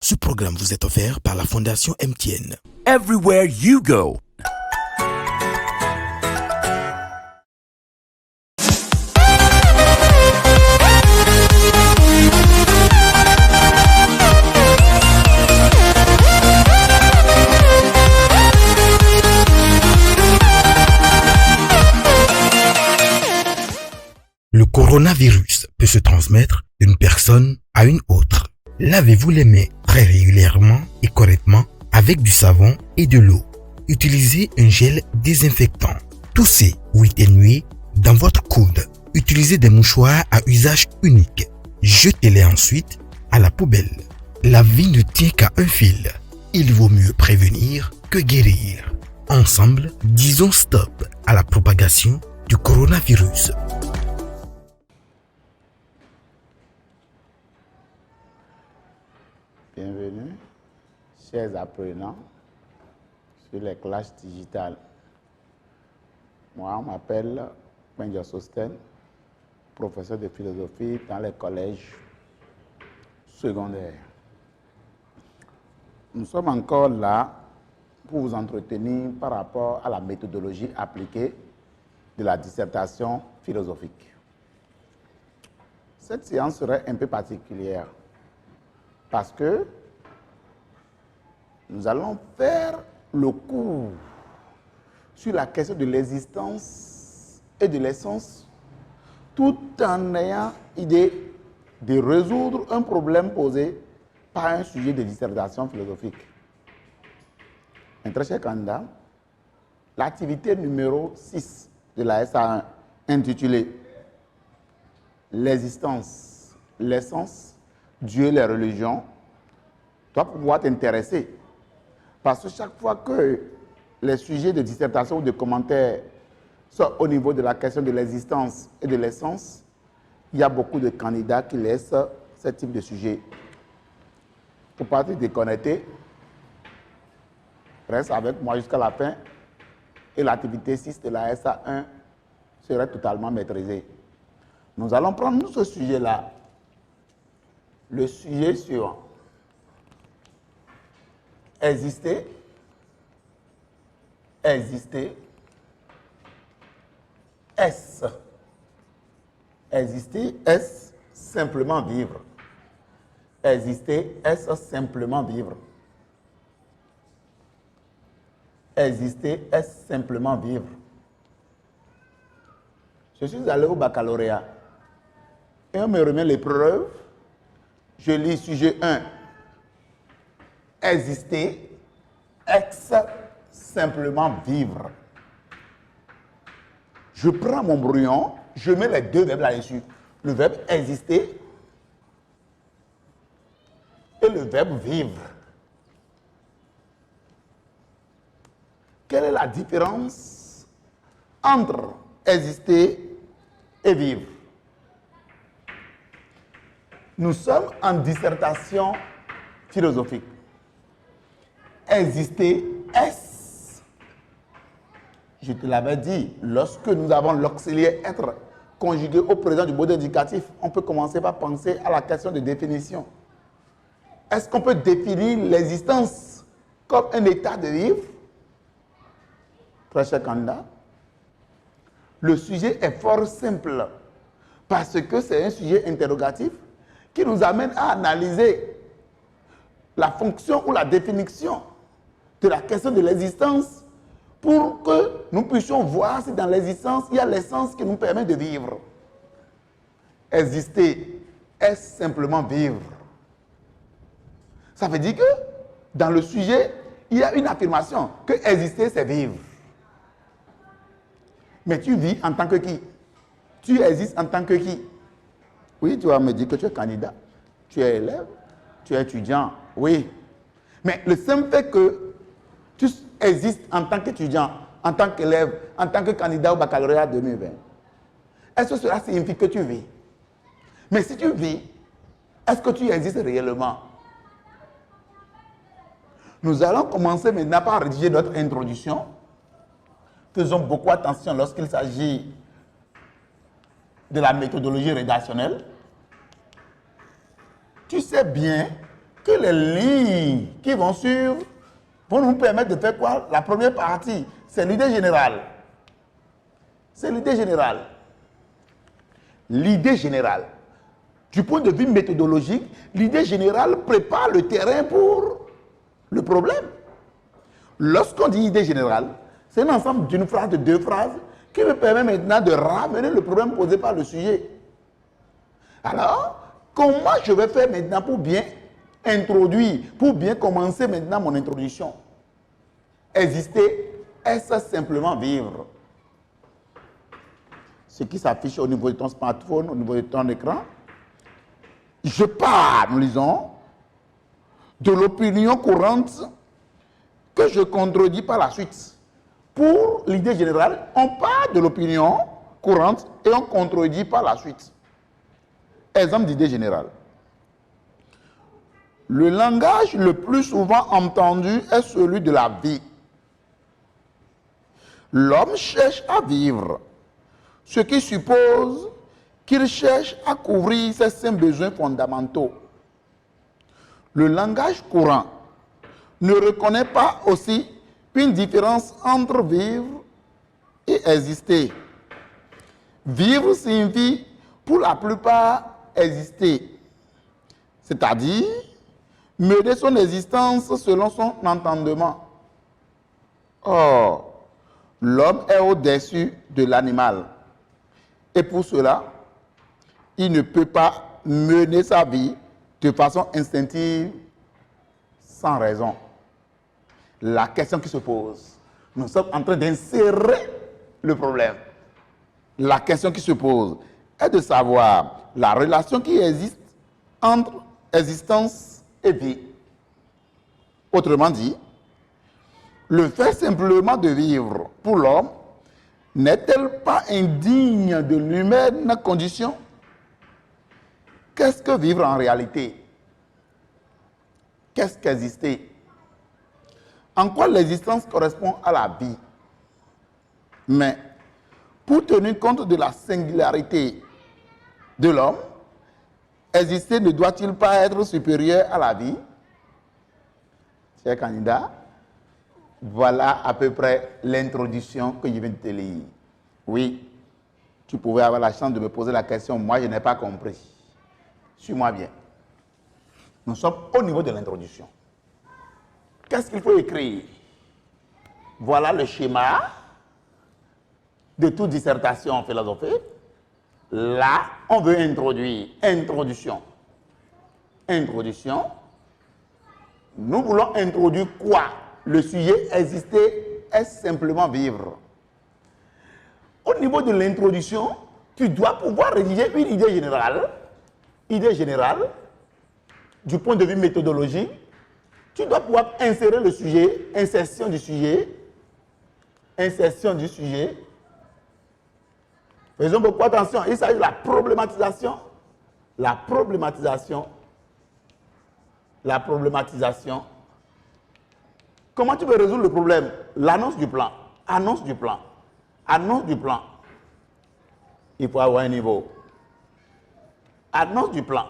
Ce programme vous est offert par la Fondation MTN. Everywhere you go. Le coronavirus peut se transmettre d'une personne à une autre. Lavez-vous les mains très régulièrement et correctement avec du savon et de l'eau. Utilisez un gel désinfectant. Toussez ou éternuez dans votre coude. Utilisez des mouchoirs à usage unique. Jetez-les ensuite à la poubelle. La vie ne tient qu'à un fil. Il vaut mieux prévenir que guérir. Ensemble, disons stop à la propagation du coronavirus. Bienvenue, chers apprenants, sur les classes digitales. Moi, on m'appelle Benja Sosten, professeur de philosophie dans les collèges secondaires. Nous sommes encore là pour vous entretenir par rapport à la méthodologie appliquée de la dissertation philosophique. Cette séance serait un peu particulière parce que nous allons faire le cours sur la question de l'existence et de l'essence tout en ayant idée de résoudre un problème posé par un sujet de dissertation philosophique. Un très cher candidat, l'activité numéro 6 de la SA1 intitulée « L'existence, l'essence, Dieu, les religions » doit pouvoir t'intéresser. Parce que chaque fois que les sujets de dissertation ou de commentaires sont au niveau de la question de l'existence et de l'essence, il y a beaucoup de candidats qui laissent ce type de sujet. Pour pas te déconnecter, reste avec moi jusqu'à la fin et l'activité 6 de la SA1 serait totalement maîtrisée. Nous allons prendre ce sujet-là. Le sujet suivant. Exister. Exister. Est-ce. Exister, est-ce simplement vivre? Exister, est-ce simplement vivre? Exister, est-ce simplement vivre? Je suis allé au baccalauréat et on me remet l'épreuve. Je lis sujet 1. Exister, est-ce simplement vivre? Je prends mon brouillon, je mets les deux verbes là-dessus. Le verbe exister et le verbe vivre. Quelle est la différence entre exister et vivre? Nous sommes en dissertation philosophique. Exister, est-ce? Je te l'avais dit, lorsque nous avons l'auxiliaire être conjugué au présent du mode indicatif, on peut commencer par penser à la question de définition. Est-ce qu'on peut définir l'existence comme un état de vivre? Très cher candidat, le sujet est fort simple parce que c'est un sujet interrogatif qui nous amène à analyser la fonction ou la définition de la question de l'existence pour que nous puissions voir si dans l'existence, il y a l'essence qui nous permet de vivre. Exister, est simplement vivre? Ça veut dire que dans le sujet, il y a une affirmation que exister, c'est vivre. Mais tu vis en tant que qui? Tu existes en tant que qui? Oui, tu vas me dire que tu es candidat, tu es élève, tu es étudiant, oui. Mais le simple fait que tu existes en tant qu'étudiant, en tant qu'élève, en tant que candidat au baccalauréat 2020, est-ce que cela signifie que tu vis? Mais si tu vis, est-ce que tu existes réellement? Nous allons commencer maintenant par rédiger notre introduction. Faisons beaucoup attention lorsqu'il s'agit de la méthodologie rédactionnelle. Tu sais bien que les lignes qui vont suivre vont nous permettre de faire quoi? La première partie, c'est l'idée générale. C'est l'idée générale. L'idée générale. Du point de vue méthodologique, l'idée générale prépare le terrain pour le problème. Lorsqu'on dit idée générale, c'est un ensemble d'une phrase, de deux phrases, qui me permet maintenant de ramener le problème posé par le sujet. Alors, comment je vais faire maintenant pour bien introduire, pour bien commencer maintenant mon introduction? Exister, est-ce simplement vivre? Ce qui s'affiche au niveau de ton smartphone, au niveau de ton écran. Je pars, nous lisons, de l'opinion courante que je contredis par la suite. Pour l'idée générale, on part de l'opinion courante et on contredit par la suite. Exemple d'idée générale. Le langage le plus souvent entendu est celui de la vie. L'homme cherche à vivre, ce qui suppose qu'il cherche à couvrir ses 5 besoins fondamentaux. Le langage courant ne reconnaît pas aussi une différence entre vivre et exister. Vivre signifie pour la plupart exister, c'est-à-dire mener son existence selon son entendement. Or, l'homme est au-dessus de l'animal. Et pour cela, il ne peut pas mener sa vie de façon instinctive, sans raison. La question qui se pose, nous sommes en train d'insérer le problème. La question qui se pose est de savoir la relation qui existe entre existence et vie. Autrement dit, le fait simplement de vivre pour l'homme n'est-elle pas indigne de l'humaine condition? Qu'est-ce que vivre en réalité? Qu'est-ce qu'exister? En quoi l'existence correspond à la vie? Mais pour tenir compte de la singularité de l'homme, exister ne doit-il pas être supérieur à la vie? Chers candidats, voilà à peu près l'introduction que je viens de te lire. Oui, tu pouvais avoir la chance de me poser la question, moi je n'ai pas compris. Suis-moi bien. Nous sommes au niveau de l'introduction. Qu'est-ce qu'il faut écrire? Voilà le schéma de toute dissertation en philosophie. Là, on veut introduire. Introduction. Introduction. Nous voulons introduire quoi? Le sujet exister est simplement vivre. Au niveau de l'introduction, tu dois pouvoir rédiger une idée générale. Idée générale, du point de vue méthodologique, tu dois pouvoir insérer le sujet, insertion du sujet. Insertion du sujet. Faisons beaucoup attention, il s'agit de la problématisation. La problématisation. La problématisation. Comment tu peux résoudre le problème? L'annonce du plan. Annonce du plan. Annonce du plan. Il faut avoir un niveau. Annonce du plan.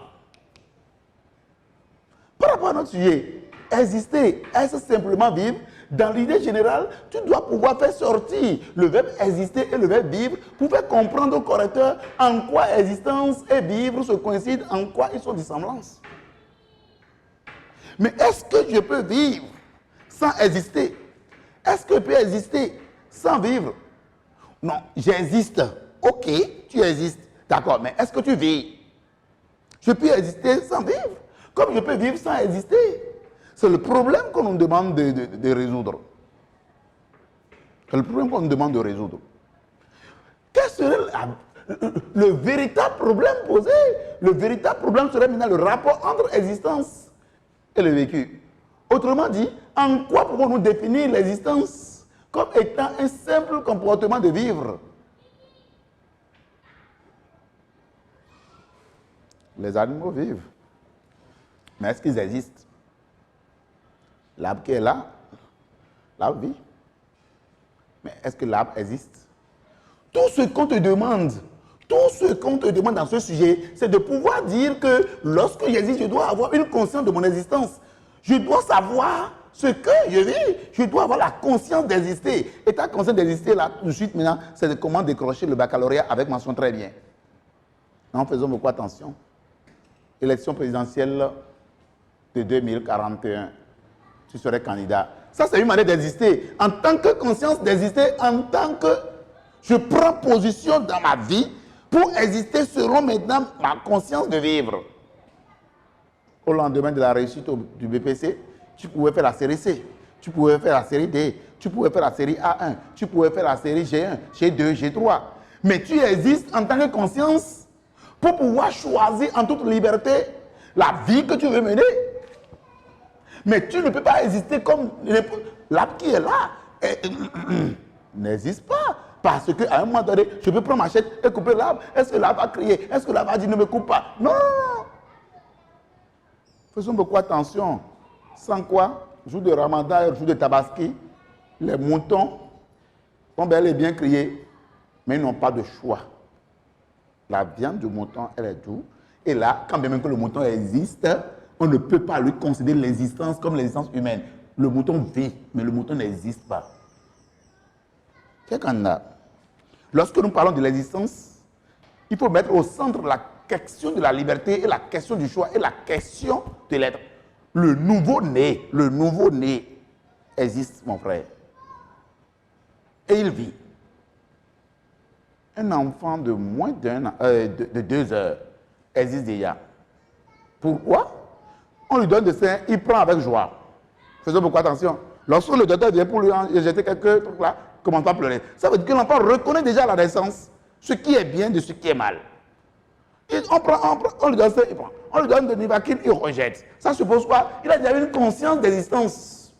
Par rapport à notre sujet, exister, est-ce simplement vivre? Dans l'idée générale, tu dois pouvoir faire sortir le verbe exister et le verbe vivre pour faire comprendre au correcteur en quoi existence et vivre se coïncident, en quoi ils sont dissemblances. Mais est-ce que je peux vivre sans exister? Est-ce que je peux exister sans vivre? Non, j'existe. Ok, tu existes. D'accord, mais est-ce que tu vis? Je peux exister sans vivre, comme je peux vivre sans exister. C'est le problème qu'on nous demande de résoudre. C'est le problème qu'on nous demande de résoudre. Quel serait le véritable problème posé? Le véritable problème serait maintenant le rapport entre existence et le vécu. Autrement dit, en quoi pouvons-nous définir l'existence comme étant un simple comportement de vivre? Les animaux vivent. Mais est-ce qu'ils existent? L'arbre qui est là, l'arbre vit. Mais est-ce que l'arbre existe? Tout ce qu'on te demande, Tout ce qu'on te demande dans ce sujet, c'est de pouvoir dire que lorsque j'existe, je dois avoir une conscience de mon existence. Je dois savoir ce que je vis. Je dois avoir la conscience d'exister. Et ta conscience d'exister, là, tout de suite, maintenant, c'est de comment décrocher le baccalauréat avec mention très bien. Non, faisons beaucoup attention. Élection présidentielle de 2041, tu serais candidat. Ça, c'est une manière d'exister. En tant que conscience d'exister, en tant que je prends position dans ma vie pour exister selon maintenant ma conscience de vivre. Au lendemain de la réussite du BPC, tu pouvais faire la série C, tu pouvais faire la série D, tu pouvais faire la série A1, tu pouvais faire la série G1, G2, G3. Mais tu existes en tant que conscience pour pouvoir choisir en toute liberté la vie que tu veux mener. Mais tu ne peux pas exister comme l'arbre qui est là. N'existe pas. Parce qu'à un moment donné, je peux prendre ma machette et couper l'arbre. Est-ce que l'arbre va crier? Est-ce que l'arbre va dire ne me coupe pas? Non. Faisons beaucoup attention. Sans quoi, jour de Ramadan, jour de Tabaski, les moutons vont bel et bien crier, mais ils n'ont pas de choix. La viande du mouton, elle est douce. Et là, quand bien même que le mouton existe, on ne peut pas lui considérer l'existence comme l'existence humaine. Le mouton vit, mais le mouton n'existe pas. C'est qu'on a. Lorsque nous parlons de l'existence, il faut mettre au centre la question de la liberté et la question du choix et la question de l'être. Le nouveau-né existe, mon frère. Et il vit. Un enfant de moins de 2 heures existe déjà. Pourquoi? On lui donne des seins, il prend avec joie. Faisons beaucoup attention. Lorsque le docteur vient pour lui jeter quelques trucs là, il commence pas à pleurer. Ça veut dire que l'enfant reconnaît déjà à la naissance ce qui est bien de ce qui est mal. On lui donne ça, il prend. On lui donne de Nivaquine, il rejette. Ça suppose quoi? Il a déjà une conscience d'existence.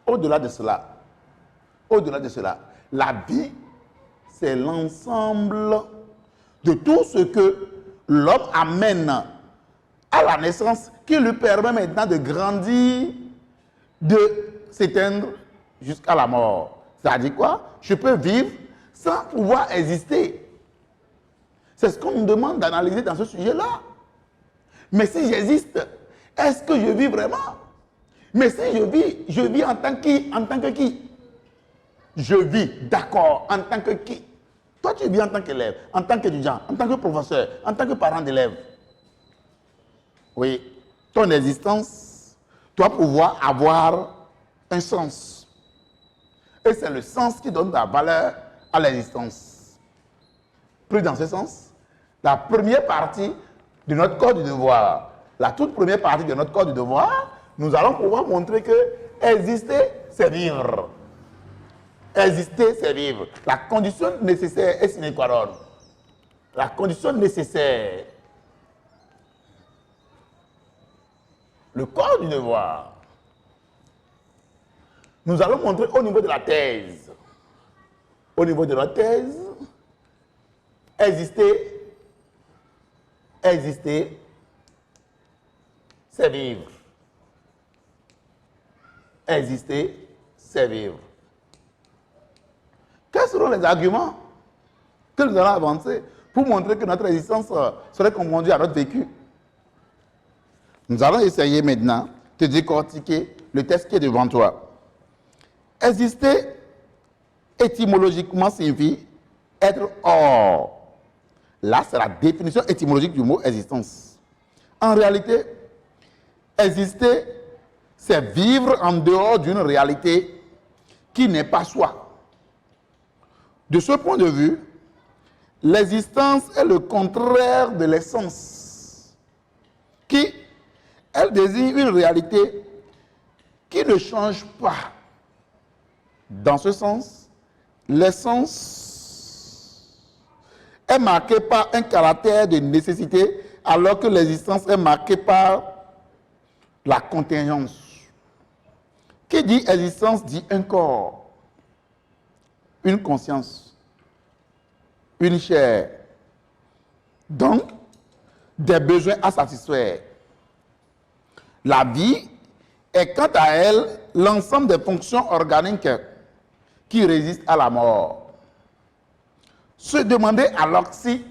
Au-delà de cela, la vie, c'est l'ensemble de tout ce que l'homme amène à la naissance qui lui permet maintenant de grandir, de s'éteindre jusqu'à la mort. C'est-à-dire quoi? Je peux vivre sans pouvoir exister. C'est ce qu'on nous demande d'analyser dans ce sujet-là. Mais si j'existe, est-ce que je vis vraiment? Mais si je vis en tant que qui? Je vis, d'accord, en tant que qui? Toi, tu vis en tant qu'élève, en tant qu'étudiant, en tant que professeur, en tant que parent d'élève. Oui, ton existence doit pouvoir avoir un sens. Et c'est le sens qui donne la valeur à l'existence. Plus dans ce sens, la première partie de notre code du devoir, la toute première partie de notre code du devoir, nous allons pouvoir montrer que exister, c'est vivre. Exister, c'est vivre. La condition nécessaire est sine qua non. La condition nécessaire. Le corps du devoir. Nous allons montrer au niveau de la thèse. Au niveau de la thèse, exister, c'est vivre. Exister, c'est vivre. Quels seront les arguments que nous allons avancer pour montrer que notre existence serait conduite à notre vécu? Nous allons essayer maintenant de décortiquer le texte qui est devant toi. Exister, étymologiquement, signifie être hors. Là, c'est la définition étymologique du mot existence. En réalité, exister, c'est vivre en dehors d'une réalité qui n'est pas soi. De ce point de vue, l'existence est le contraire de l'essence, qui, elle désigne une réalité qui ne change pas. Dans ce sens, l'essence est marquée par un caractère de nécessité, alors que l'existence est marquée par la contingence. Qui dit existence dit un corps, une conscience, une chair. Donc, des besoins à satisfaire. La vie est quant à elle l'ensemble des fonctions organiques qui résistent à la mort. Se demander alors si,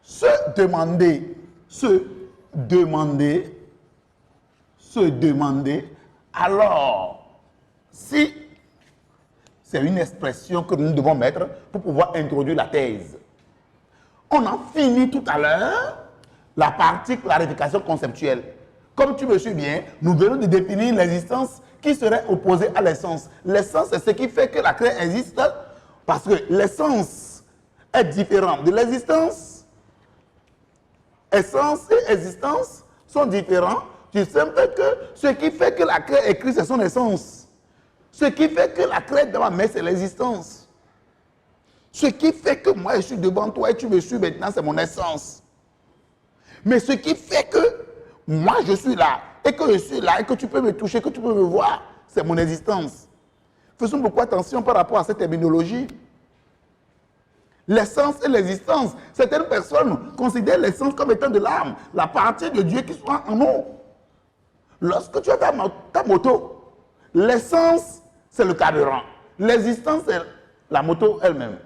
se demander, alors si, c'est une expression que nous devons mettre pour pouvoir introduire la thèse. On a fini tout à l'heure la partie clarification conceptuelle. Comme tu me suis bien, nous venons de définir l'existence qui serait opposée à l'essence. L'essence, c'est ce qui fait que la création existe, parce que l'essence est différente de l'existence. Essence et existence sont différents du simple que ce qui fait que la création écrit, c'est son essence. Ce qui fait que la création dans ma main, c'est l'existence. Ce qui fait que moi, je suis devant toi et tu me suis maintenant, c'est mon essence. Mais ce qui fait que moi, je suis là, et que je suis là, et que tu peux me toucher, que tu peux me voir, c'est mon existence. Faisons beaucoup attention par rapport à cette terminologie. L'essence et l'existence. Certaines personnes considèrent l'essence comme étant de l'âme, la partie de Dieu qui soit en nous. Lorsque tu as ta moto, l'essence, c'est le carburant. L'existence, c'est la moto elle-même.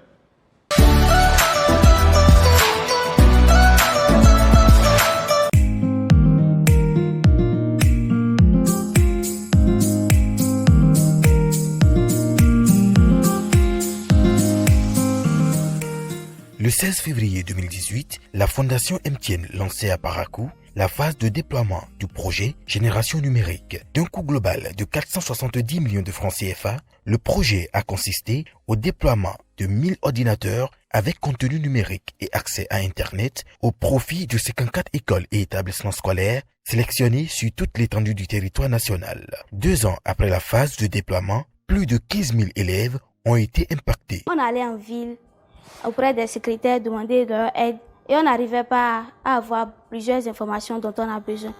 Le 16 février 2018, la Fondation MTN lançait à Parakou la phase de déploiement du projet Génération numérique. D'un coût global de 470 millions de francs CFA, le projet a consisté au déploiement de 1000 ordinateurs avec contenu numérique et accès à Internet au profit de 54 écoles et établissements scolaires sélectionnés sur toute l'étendue du territoire national. 2 ans après la phase de déploiement, plus de 15 000 élèves ont été impactés. On allait en ville auprès des secrétaires, demander leur aide et on n'arrivait pas à avoir plusieurs informations dont on a besoin.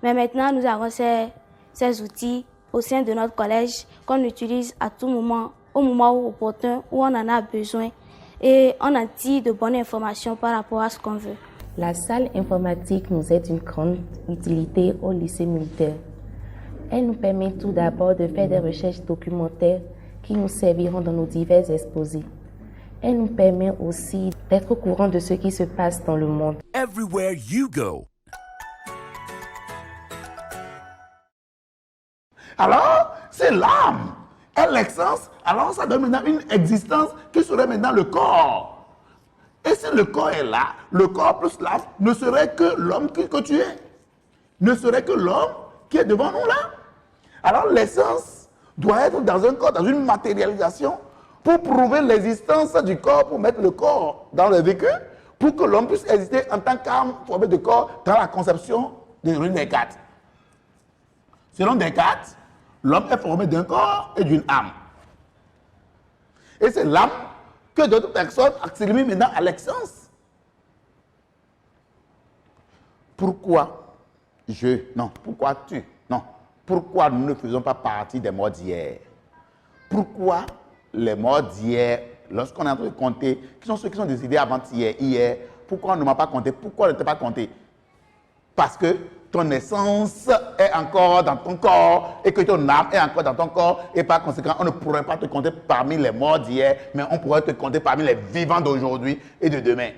Mais maintenant, nous avons ces outils au sein de notre collège qu'on utilise à tout moment, au moment opportun où on en a besoin et on en tire de bonnes informations par rapport à ce qu'on veut. La salle informatique nous est d'une grande utilité au lycée militaire. Elle nous permet tout d'abord de faire des recherches documentaires qui nous serviront dans nos divers exposés. Elle nous permet aussi d'être au courant de ce qui se passe dans le monde. Everywhere you go. Alors, c'est l'âme et l'existence. Alors, ça donne maintenant une existence qui serait maintenant le corps. Et si le corps est là, le corps plus l'âme ne serait que l'homme que tu es. Ne serait que l'homme qui est devant nous là. Alors, l'essence doit être dans un corps, dans une matérialisation, pour prouver l'existence du corps, pour mettre le corps dans le vécu, pour que l'homme puisse exister en tant qu'âme formée de corps dans la conception de René Descartes. Selon Descartes, l'homme est formé d'un corps et d'une âme. Et c'est l'âme que d'autres personnes accélèrent maintenant à l'existence. Pourquoi pourquoi tu? Non. Pourquoi nous ne faisons pas partie des morts d'hier? Pourquoi les morts d'hier, lorsqu'on est en train de compter, qui sont ceux qui sont décédés avant-hier, hier, pourquoi on ne m'a pas compté? Pourquoi on ne t'a pas compté? Parce que ton essence est encore dans ton corps et que ton âme est encore dans ton corps et par conséquent, on ne pourrait pas te compter parmi les morts d'hier, mais on pourrait te compter parmi les vivants d'aujourd'hui et de demain.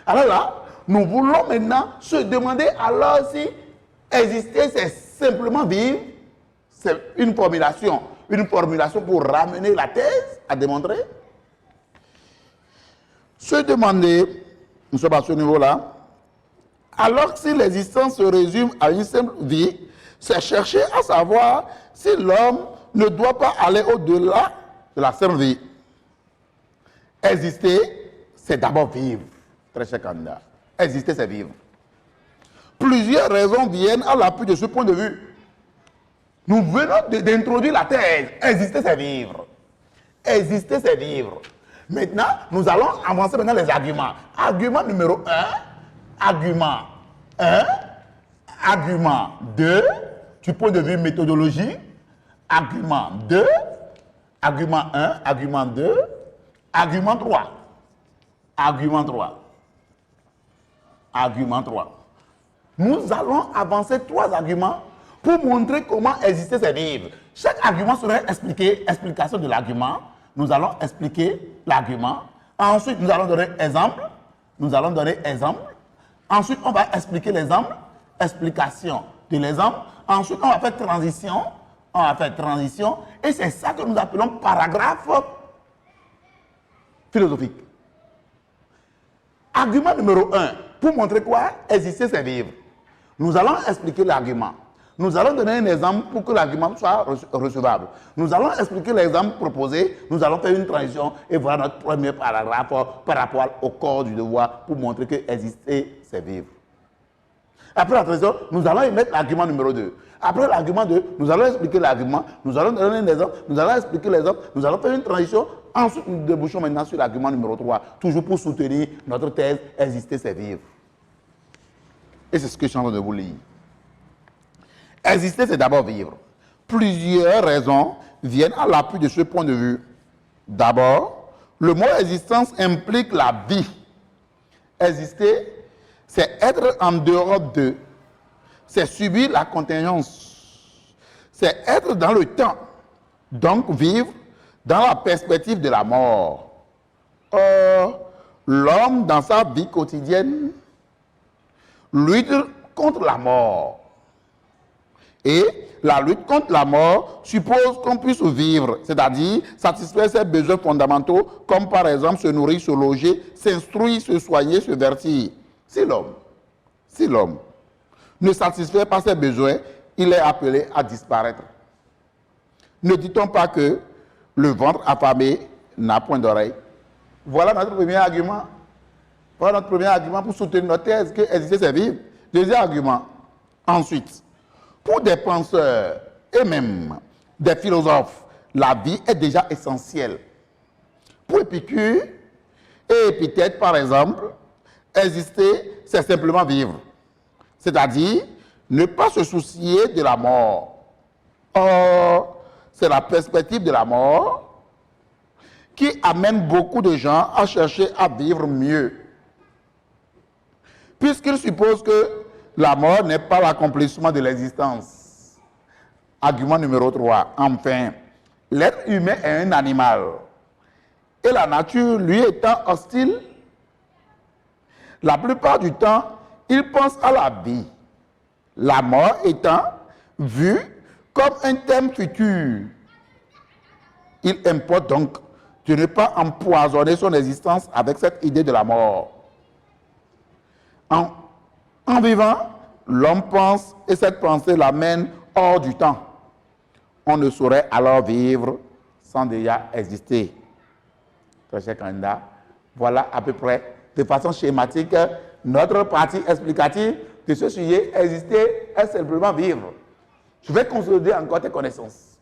Alors là, nous voulons maintenant se demander alors si exister, c'est simplement vivre. C'est une formulation pour ramener la thèse à démontrer. Se demander, nous sommes à ce niveau-là, alors que si l'existence se résume à une simple vie, c'est chercher à savoir si l'homme ne doit pas aller au-delà de la simple vie. Exister, c'est d'abord vivre. Très cher candidat. Exister, c'est vivre. Plusieurs raisons viennent à l'appui de ce point de vue. Nous venons d'introduire la thèse. Exister, c'est vivre. Exister, c'est vivre. Maintenant, nous allons avancer maintenant les arguments. Argument numéro 1. Argument 1. Argument 2. Du point de vue méthodologie. Argument 2. Argument 1. Argument 2. Argument 3. Argument 3. Argument 3. Nous allons avancer 3 arguments pour montrer comment exister, c'est vivre. Chaque argument serait explication de l'argument nous allons expliquer l'argument. Ensuite, nous allons donner exemple. Nous allons donner exemple. Ensuite, on va expliquer l'exemple, explication de l'exemple. Ensuite, on va faire transition. On va faire transition. Et c'est ça que nous appelons paragraphe philosophique. Argument numéro 1. Pour montrer quoi? Exister, c'est vivre. Nous allons expliquer l'argument. Nous allons donner un exemple pour que l'argument soit recevable. Nous allons expliquer l'exemple proposé. Nous allons faire une transition et voilà notre premier paragraphe par rapport au corps du devoir pour montrer que exister, c'est vivre. Après la transition, nous allons y mettre l'argument numéro 2. Après l'argument 2, nous allons expliquer l'argument. Nous allons donner un exemple. Nous allons expliquer l'exemple. Nous allons faire une transition. Ensuite, nous débouchons maintenant sur l'argument numéro 3. Toujours pour soutenir notre thèse, exister, c'est vivre. Et c'est ce que je suis en train de vous lire. Exister, c'est d'abord vivre. Plusieurs raisons viennent à l'appui de ce point de vue. D'abord, le mot existence implique la vie. Exister, c'est être en dehors d'eux. C'est subir la contingence. C'est être dans le temps. Donc vivre dans la perspective de la mort. Or, l'homme, dans sa vie quotidienne, lutte contre la mort. Et la lutte contre la mort suppose qu'on puisse vivre, c'est-à-dire satisfaire ses besoins fondamentaux, comme par exemple se nourrir, se loger, s'instruire, se soigner, se vertir. Si l'homme ne satisfait pas ses besoins, il est appelé à disparaître. Ne dit-on pas que le ventre affamé n'a point d'oreille? Voilà notre premier argument. Voilà notre premier argument pour soutenir notre thèse que exister, c'est vivre. Deuxième argument. Ensuite, pour des penseurs et même des philosophes, la vie est déjà essentielle. Pour Épicure et Épithète, par exemple, exister, c'est simplement vivre. C'est-à-dire ne pas se soucier de la mort. Or, c'est la perspective de la mort qui amène beaucoup de gens à chercher à vivre mieux. Puisqu'ils supposent que la mort n'est pas l'accomplissement de l'existence. Argument numéro 3. Enfin, l'être humain est un animal. Et la nature, lui étant hostile, la plupart du temps, il pense à la vie. La mort étant vue comme un thème futur. Il importe donc de ne pas empoisonner son existence avec cette idée de la mort. En vivant, l'homme pense et cette pensée l'amène hors du temps. On ne saurait alors vivre sans déjà exister. Très cher candidat, voilà à peu près, de façon schématique, notre partie explicative de ce sujet. Exister est simplement vivre. Je vais consolider encore tes connaissances.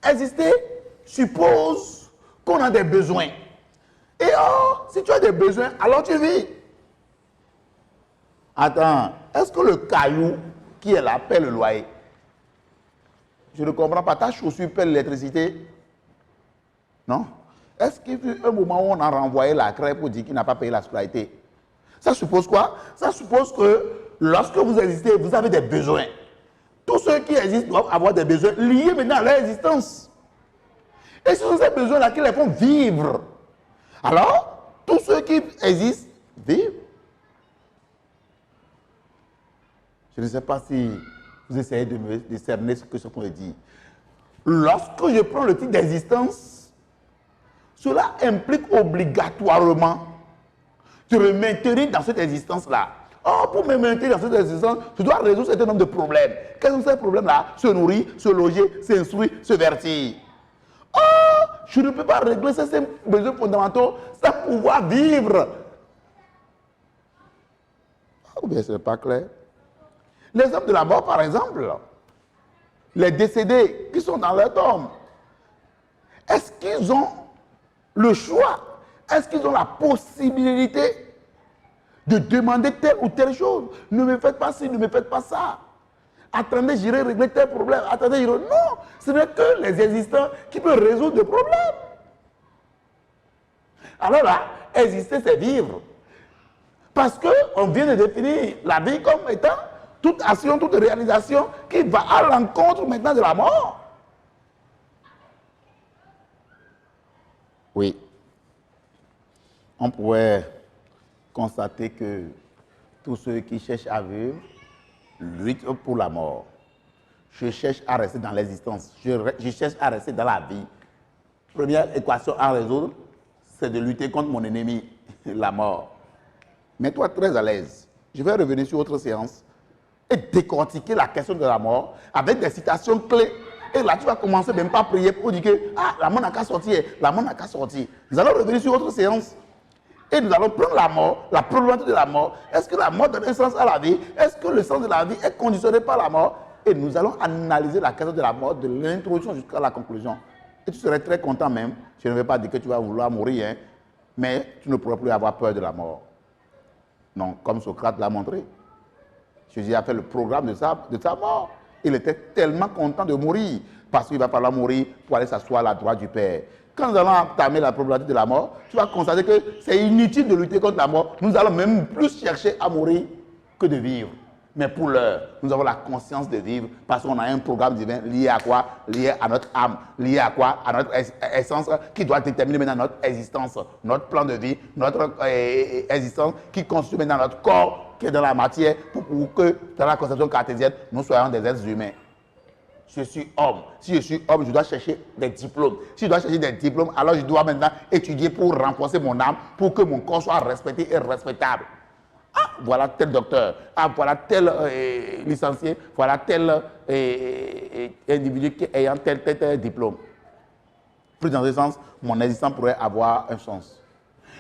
Exister suppose qu'on a des besoins. Et or, si tu as des besoins, alors tu vis. Attends, est-ce que le caillou qui est là paie le loyer? Je ne comprends pas. Ta chaussure paie l'électricité? Non? Est-ce qu'il y a eu un moment où on a renvoyé la crêpe pour dire qu'il n'a pas payé la scolarité? Ça suppose quoi? Ça suppose que lorsque vous existez, vous avez des besoins. Tous ceux qui existent doivent avoir des besoins liés maintenant à leur existence. Et ce sont ces besoins-là qui les font vivre. Alors, tous ceux qui existent vivent. Je ne sais pas si vous essayez de cerner ce que je peux dire. Lorsque je prends le titre d'existence, cela implique obligatoirement de me maintenir dans cette existence-là. Or, pour me maintenir dans cette existence, je dois résoudre un certain nombre de problèmes. Quels sont ces problèmes-là? Se nourrir, se loger, s'instruire, se vertir. Or, je ne peux pas régler ces besoins fondamentaux sans pouvoir vivre. Ou bien ce n'est pas clair? L'exemple de la mort, par exemple. Les décédés qui sont dans leur tombe. Est-ce qu'ils ont le choix? Est-ce qu'ils ont la possibilité de demander telle ou telle chose? Ne me faites pas ci, ne me faites pas ça. Attendez, j'irai régler tel problème. Attendez, j'irai... Non, ce n'est que les existants qui peuvent résoudre des problèmes. Alors là, exister, c'est vivre. Parce qu'on vient de définir la vie comme étant toute action, toute réalisation qui va à l'encontre maintenant de la mort. Oui. On pourrait constater que tous ceux qui cherchent à vivre luttent pour la mort. Je cherche à rester dans l'existence. Je cherche à rester dans la vie. Première équation à résoudre, c'est de lutter contre mon ennemi, la mort. Mets-toi très à l'aise. Je vais revenir sur autre séance et décortiquer la question de la mort avec des citations clés. Et là, tu vas commencer même pas à prier pour dire que la mort n'a qu'à sortir, la mort n'a qu'à sortir. Nous allons revenir sur autre séance. Et nous allons prendre la mort, la problématique de la mort. Est-ce que la mort donne un sens à la vie? Est-ce que le sens de la vie est conditionné par la mort? Et nous allons analyser la question de la mort, de l'introduction jusqu'à la conclusion. Et tu serais très content même. Je ne vais pas dire que tu vas vouloir mourir, hein, mais tu ne pourras plus avoir peur de la mort. Non, comme Socrate l'a montré. Jésus a fait le programme de sa mort. Il était tellement content de mourir, parce qu'il va falloir mourir pour aller s'asseoir à la droite du Père. Quand nous allons entamer la problématique de la mort, tu vas constater que c'est inutile de lutter contre la mort. Nous allons même plus chercher à mourir que de vivre. Mais pour l'heure, nous avons la conscience de vivre parce qu'on a un programme divin lié à quoi? Lié à notre âme, lié à quoi? À notre essence qui doit déterminer maintenant notre existence, notre plan de vie, notre existence qui constitue maintenant notre corps qui est dans la matière pour que dans la conception cartésienne, nous soyons des êtres humains. Je suis homme. Si je suis homme, je dois chercher des diplômes. Si je dois chercher des diplômes, alors je dois maintenant étudier pour renforcer mon âme, pour que mon corps soit respecté et respectable. Ah, voilà tel docteur. Ah, voilà tel licencié. Voilà tel individu qui ayant tel diplôme. Plus dans ce sens, mon existence pourrait avoir un sens.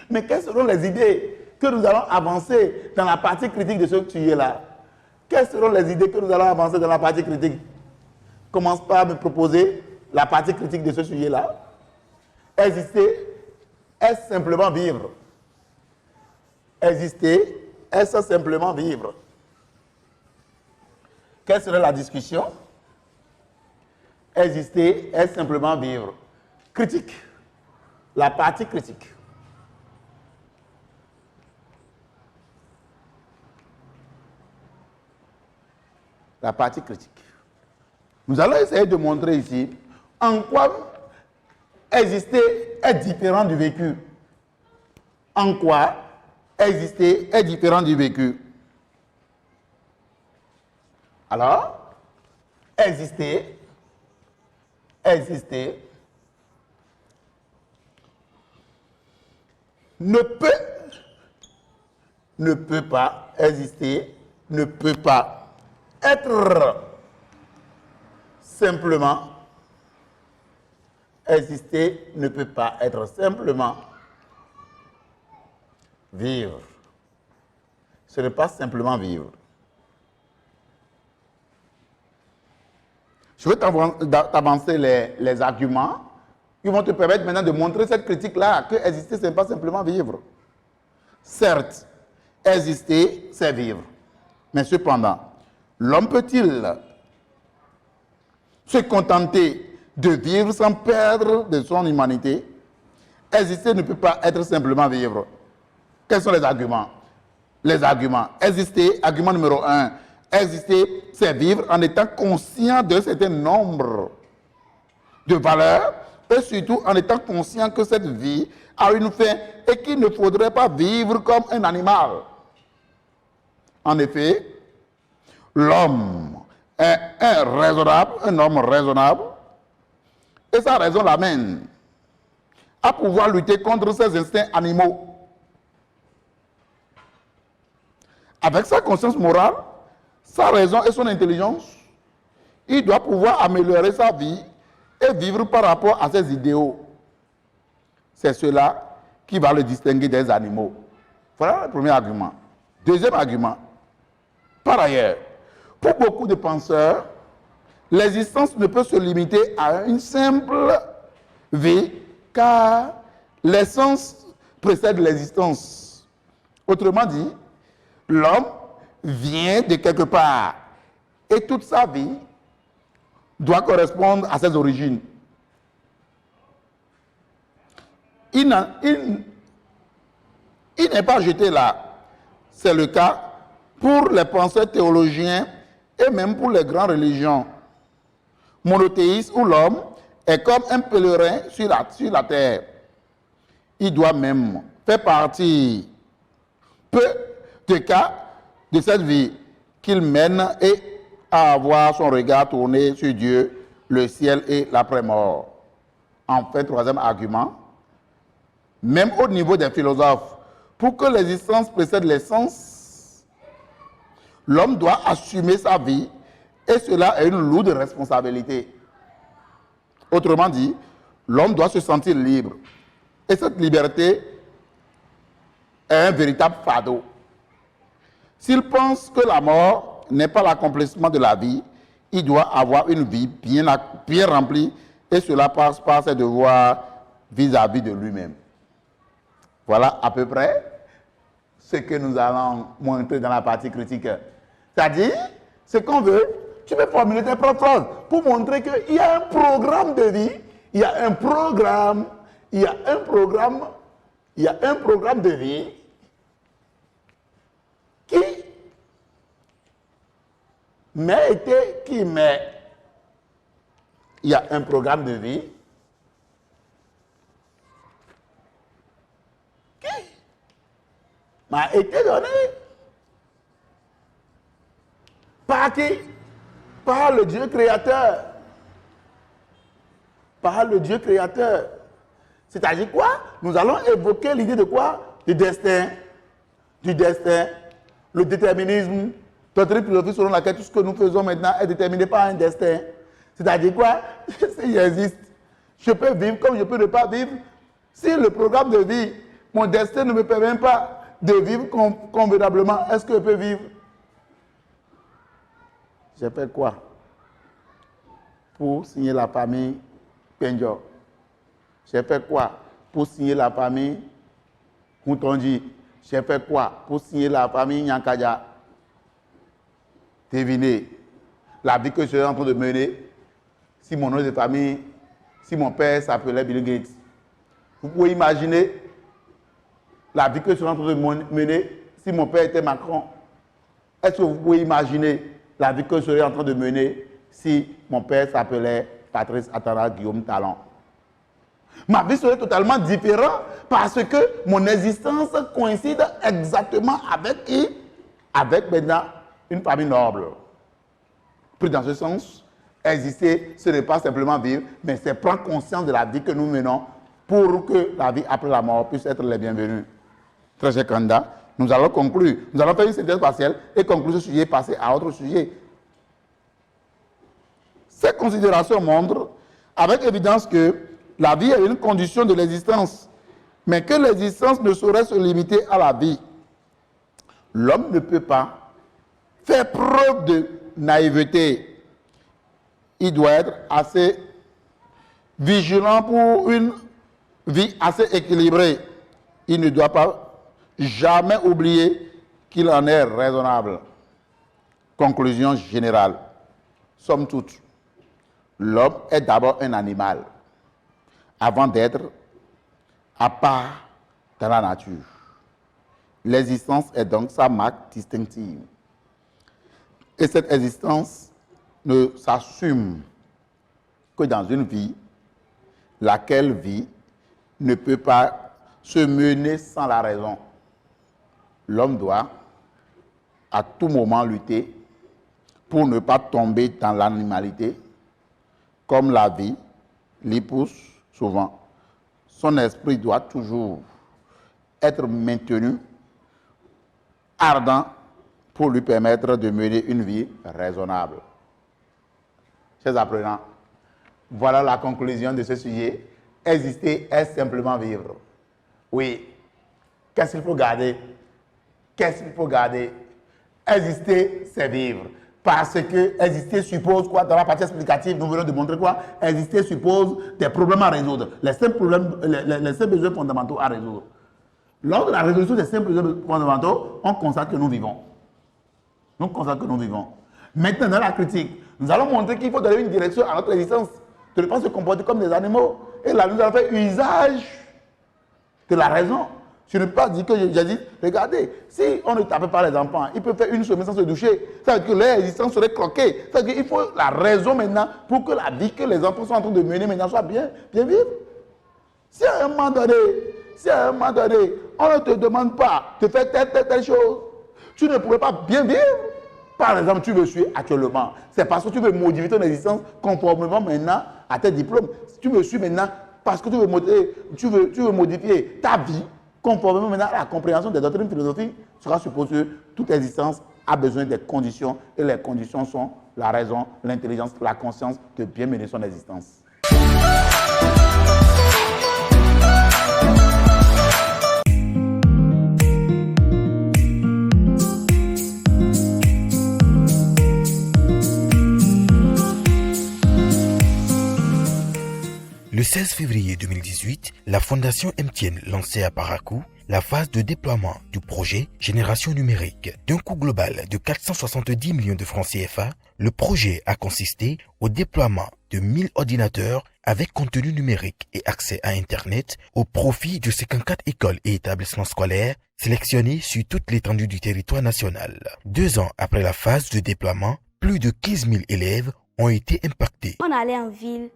Mais quelles seront les idées que nous allons avancer dans la partie critique de ce sujet-là? Quelles seront les idées que nous allons avancer dans la partie critique? Commence par me proposer la partie critique de ce sujet-là. Exister, est-ce simplement vivre? Exister, est-ce simplement vivre? Quelle serait la discussion? Exister, est-ce simplement vivre? Critique. La partie critique. La partie critique. Nous allons essayer de montrer ici en quoi exister est différent du vécu. En quoi exister est différent du vécu. Alors, exister ne peut pas exister, ne peut pas être simplement. Exister ne peut pas être simplement vivre. Ce n'est pas simplement vivre. Je vais t'avancer les arguments qui vont te permettre maintenant de montrer cette critique-là, que exister, ce n'est pas simplement vivre. Certes, exister, c'est vivre. Mais cependant, l'homme peut-il se contenter de vivre sans perdre de son humanité? Exister ne peut pas être simplement vivre. Quels sont les arguments? Les arguments. Exister, argument numéro 1. Exister, c'est vivre en étant conscient d'un certain nombre de valeurs et surtout en étant conscient que cette vie a une fin et qu'il ne faudrait pas vivre comme un animal. En effet, l'homme est un homme raisonnable, et sa raison l'amène à pouvoir lutter contre ses instincts animaux. Avec sa conscience morale, sa raison et son intelligence, il doit pouvoir améliorer sa vie et vivre par rapport à ses idéaux. C'est cela qui va le distinguer des animaux. Voilà le premier argument. Deuxième argument. Par ailleurs, pour beaucoup de penseurs, l'existence ne peut se limiter à une simple vie, car l'essence précède l'existence. Autrement dit, l'homme vient de quelque part et toute sa vie doit correspondre à ses origines. Il n'est pas jeté là. C'est le cas pour les penseurs théologiens et même pour les grandes religions monothéistes où l'homme est comme un pèlerin sur la terre. Il doit même faire partie peu de cas de cette vie qu'il mène et à avoir son regard tourné sur Dieu, le ciel et l'après-mort. Enfin, troisième argument, même au niveau des philosophes, pour que l'existence précède l'essence, l'homme doit assumer sa vie et cela est une lourde responsabilité. Autrement dit, l'homme doit se sentir libre. Et cette liberté est un véritable fardeau. S'il pense que la mort n'est pas l'accomplissement de la vie, il doit avoir une vie bien remplie et cela passe par ses devoirs vis-à-vis de lui-même. Voilà à peu près ce que nous allons montrer dans la partie critique. C'est-à-dire, ce qu'on veut, tu peux formuler tes propres phrases pour montrer qu'il y a un programme de vie, il y a un programme de vie qui il y a un programme de vie qui m'a été donné par qui? Par le Dieu créateur. Par le Dieu créateur. C'est-à-dire quoi? Nous allons évoquer l'idée de quoi? Du destin. Du destin. Le déterminisme. Notre philosophie selon laquelle tout ce que nous faisons maintenant est déterminé par un destin. C'est-à-dire quoi? S'il existe, je peux vivre comme je peux ne pas vivre. Si le programme de vie, mon destin ne me permet pas de vivre convenablement, est-ce que je peux vivre? J'ai fait quoi? Pour signer la famille Penjo. J'ai fait quoi? Pour signer la famille Houtondi. J'ai fait quoi? Pour signer la famille Nyankadja. Devinez la vie que je suis en train de mener. Si mon nom de famille, si mon père s'appelait Bill Gates. Vous pouvez imaginer la vie que je suis en train de mener si mon père était Macron. Est-ce que vous pouvez imaginer la vie que je serais en train de mener si mon père s'appelait Patrice Atara Guillaume Talon? Ma vie serait totalement différente parce que mon existence coïncide exactement avec qui? Avec maintenant une famille noble. Puis dans ce sens, exister, ce n'est pas simplement vivre, mais c'est prendre conscience de la vie que nous menons pour que la vie après la mort puisse être les bienvenus. Très cher candidat, nous allons conclure. Nous allons faire une synthèse partielle et conclure ce sujet, passer à autre sujet. Ces considérations montrent avec évidence que la vie est une condition de l'existence, mais que l'existence ne saurait se limiter à la vie. L'homme ne peut pas faire preuve de naïveté. Il doit être assez vigilant pour une vie assez équilibrée. Il ne doit pas jamais oublier qu'il en est raisonnable. Conclusion générale. Somme toute, l'homme est d'abord un animal, avant d'être à part dans la nature. L'existence est donc sa marque distinctive. Et cette existence ne s'assume que dans une vie, laquelle vie ne peut pas se mener sans la raison. L'homme doit à tout moment lutter pour ne pas tomber dans l'animalité, comme la vie l'y pousse souvent. Son esprit doit toujours être maintenu ardent pour lui permettre de mener une vie raisonnable. Chers apprenants, voilà la conclusion de ce sujet. Exister est simplement vivre. Oui. Qu'est-ce qu'il faut garder? Qu'est-ce qu'il faut garder? Exister, c'est vivre. Parce que exister suppose quoi? Dans la partie explicative, nous venons de montrer quoi? Exister suppose des problèmes à résoudre. Les simples besoins fondamentaux à résoudre. Lors de la résolution des simples besoins fondamentaux, on constate que nous vivons. On constate que nous vivons. Maintenant, dans la critique, nous allons montrer qu'il faut donner une direction à notre existence. De ne pas se comporter comme des animaux. Et là, nous allons faire usage de la raison. Je ne peux pas dire que j'ai dit, regardez, si on ne tapait pas les enfants, ils peuvent faire une semaine sans se doucher. Ça veut dire que leur existence serait cloquée. Ça veut dire qu'il faut la raison maintenant pour que la vie que les enfants sont en train de mener maintenant soit bien vivre. Si à un moment donné, on ne te demande pas de faire telle chose, tu ne pourrais pas bien vivre. Par exemple, tu me suis actuellement. C'est parce que tu veux modifier ton existence conformément maintenant à tes diplômes. Tu me suis maintenant parce que tu veux modifier ta vie conformément maintenant à la compréhension des doctrines philosophiques. Sera supposé que toute existence a besoin des conditions et les conditions sont la raison, l'intelligence, la conscience de bien mener son existence. Le 16 février 2018, la Fondation MTN lançait à Parakou la phase de déploiement du projet Génération numérique. D'un coût global de 470 millions de francs CFA, le projet a consisté au déploiement de 1000 ordinateurs avec contenu numérique et accès à Internet au profit de 54 écoles et établissements scolaires sélectionnés sur toute l'étendue du territoire national. 2 ans après la phase de déploiement, plus de 15 000 élèves ont été impactés. On allait en ville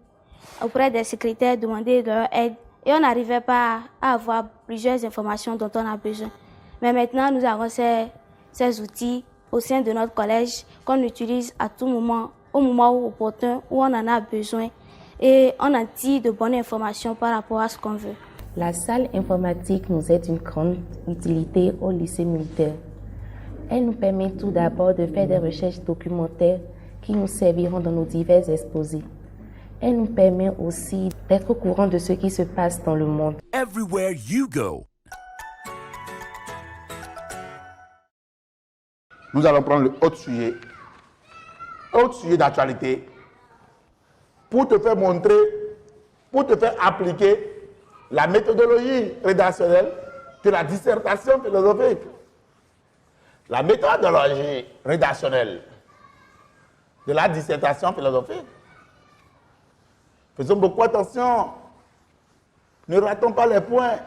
auprès des secrétaires demander leur aide et on n'arrivait pas à avoir plusieurs informations dont on a besoin. Mais maintenant, nous avons ces outils au sein de notre collège qu'on utilise à tout moment, au moment opportun où on en a besoin et on en tire de bonnes informations par rapport à ce qu'on veut. La salle informatique nous est d'une grande utilité au lycée militaire. Elle nous permet tout d'abord de faire des recherches documentaires qui nous serviront dans nos divers exposés. Elle nous permet aussi d'être au courant de ce qui se passe dans le monde. Everywhere you go. Nous allons prendre le autre sujet d'actualité, pour te faire montrer, pour te faire appliquer la méthodologie rédactionnelle de la dissertation philosophique. La méthodologie rédactionnelle de la dissertation philosophique. Faisons beaucoup attention. Ne ratons pas les points.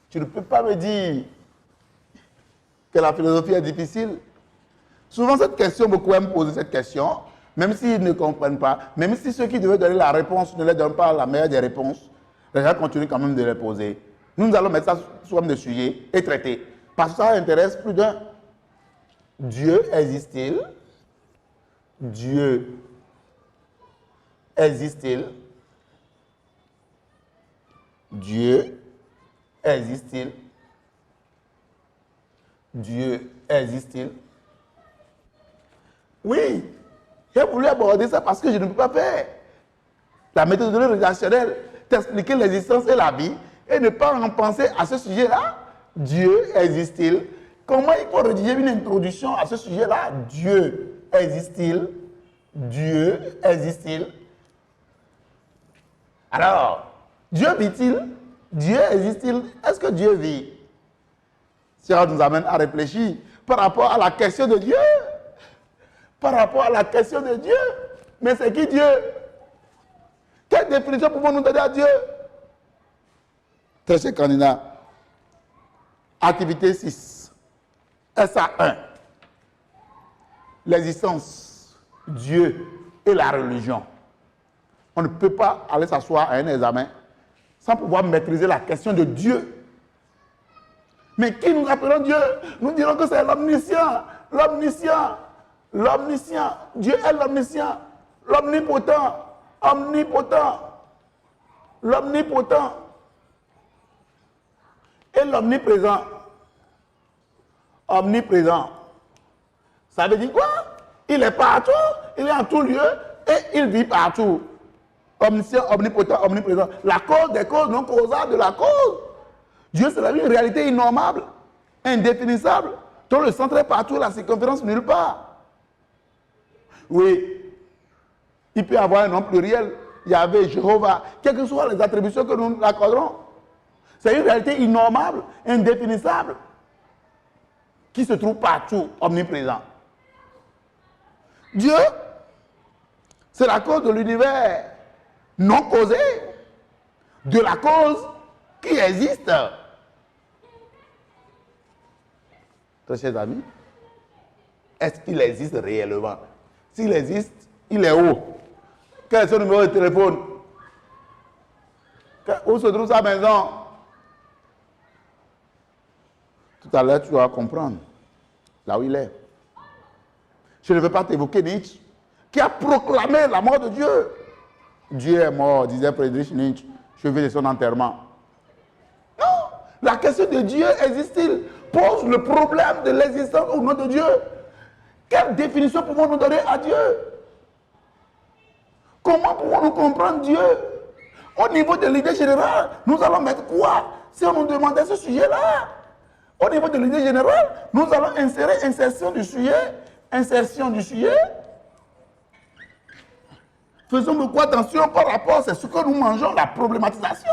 Tu ne peux pas me dire que la philosophie est difficile. Souvent, cette question, beaucoup aiment poser cette question, même s'ils ne comprennent pas, même si ceux qui devaient donner la réponse ne leur donnent pas la meilleure des réponses, les gens continuent quand même de les poser. Nous allons mettre ça sous forme de sujet et traiter. Parce que ça intéresse plus d'un. Dieu existe-t-il? Dieu existe-t-il? Dieu existe-t-il? Dieu existe-t-il? Oui, j'ai voulu aborder ça parce que je ne peux pas faire la méthodologie rédactionnelle, t'expliquer l'existence et la vie et ne pas en penser à ce sujet-là. Dieu existe-t-il? Comment il faut rédiger une introduction à ce sujet-là? Dieu existe-t-il? Dieu existe-t-il? Alors, Dieu vit-il? Dieu existe-t-il? Est-ce que Dieu vit? Cela nous amène à réfléchir par rapport à la question de Dieu. Par rapport à la question de Dieu. Mais c'est qui Dieu? Quelle définition pouvons-nous donner à Dieu? Très chers candidats. Activité 6. SA1. L'existence, Dieu et la religion. On ne peut pas aller s'asseoir à un examen sans pouvoir maîtriser la question de Dieu. Mais qui nous appelons Dieu? Nous dirons que c'est l'omniscient, l'omniscient, l'omniscient. Dieu est l'omniscient, l'omnipotent, omnipotent, l'omnipotent et l'omniprésent. Omniprésent. Ça veut dire quoi? Il est partout, il est en tout lieu et il vit partout. Omniscient, omnipotent, omniprésent. La cause des causes non causables de la cause. Dieu, c'est une réalité innommable, indéfinissable, dont le centre est partout, la circonférence nulle part. Oui, il peut y avoir un nom pluriel, Yahvé, Jéhovah, quelles que soient les attributions que nous accorderons. C'est une réalité innommable, indéfinissable, qui se trouve partout, omniprésent. Dieu, c'est la cause de l'univers non causé, de la cause qui existe. très chers amis, est-ce qu'il existe réellement? S'il existe, il est où? Quel est son numéro de téléphone? Où se trouve sa maison? Tout à l'heure, tu vas comprendre là où il est. Je ne veux pas t'évoquer Nietzsche, qui a proclamé la mort de Dieu. Dieu est mort, disait Friedrich Nietzsche, cheveux de son enterrement. Non, la question de Dieu existe-t-il pose le problème de l'existence au nom de Dieu. Quelle définition pouvons-nous donner à Dieu? Comment pouvons-nous comprendre Dieu? Au niveau de l'idée générale, nous allons mettre quoi? Si on nous demandait ce sujet-là, au niveau de l'idée générale, nous allons insérer insertion du sujet. Faisons beaucoup attention par rapport à ce que nous mangeons, la problématisation.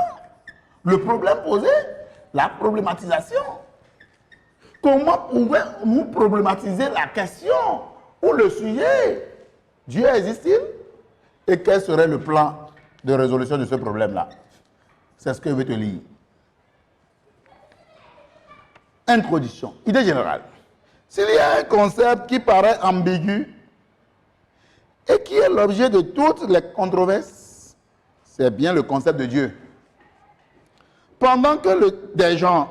Le problème posé, la problématisation. Comment pouvons-nous problématiser la question ou le sujet? Dieu existe-t-il? Et quel serait le plan de résolution de ce problème-là? C'est ce que je vais te lire. Introduction. Idée générale. S'il y a un concept qui paraît ambigu et qui est l'objet de toutes les controverses, c'est bien le concept de Dieu. Pendant que des gens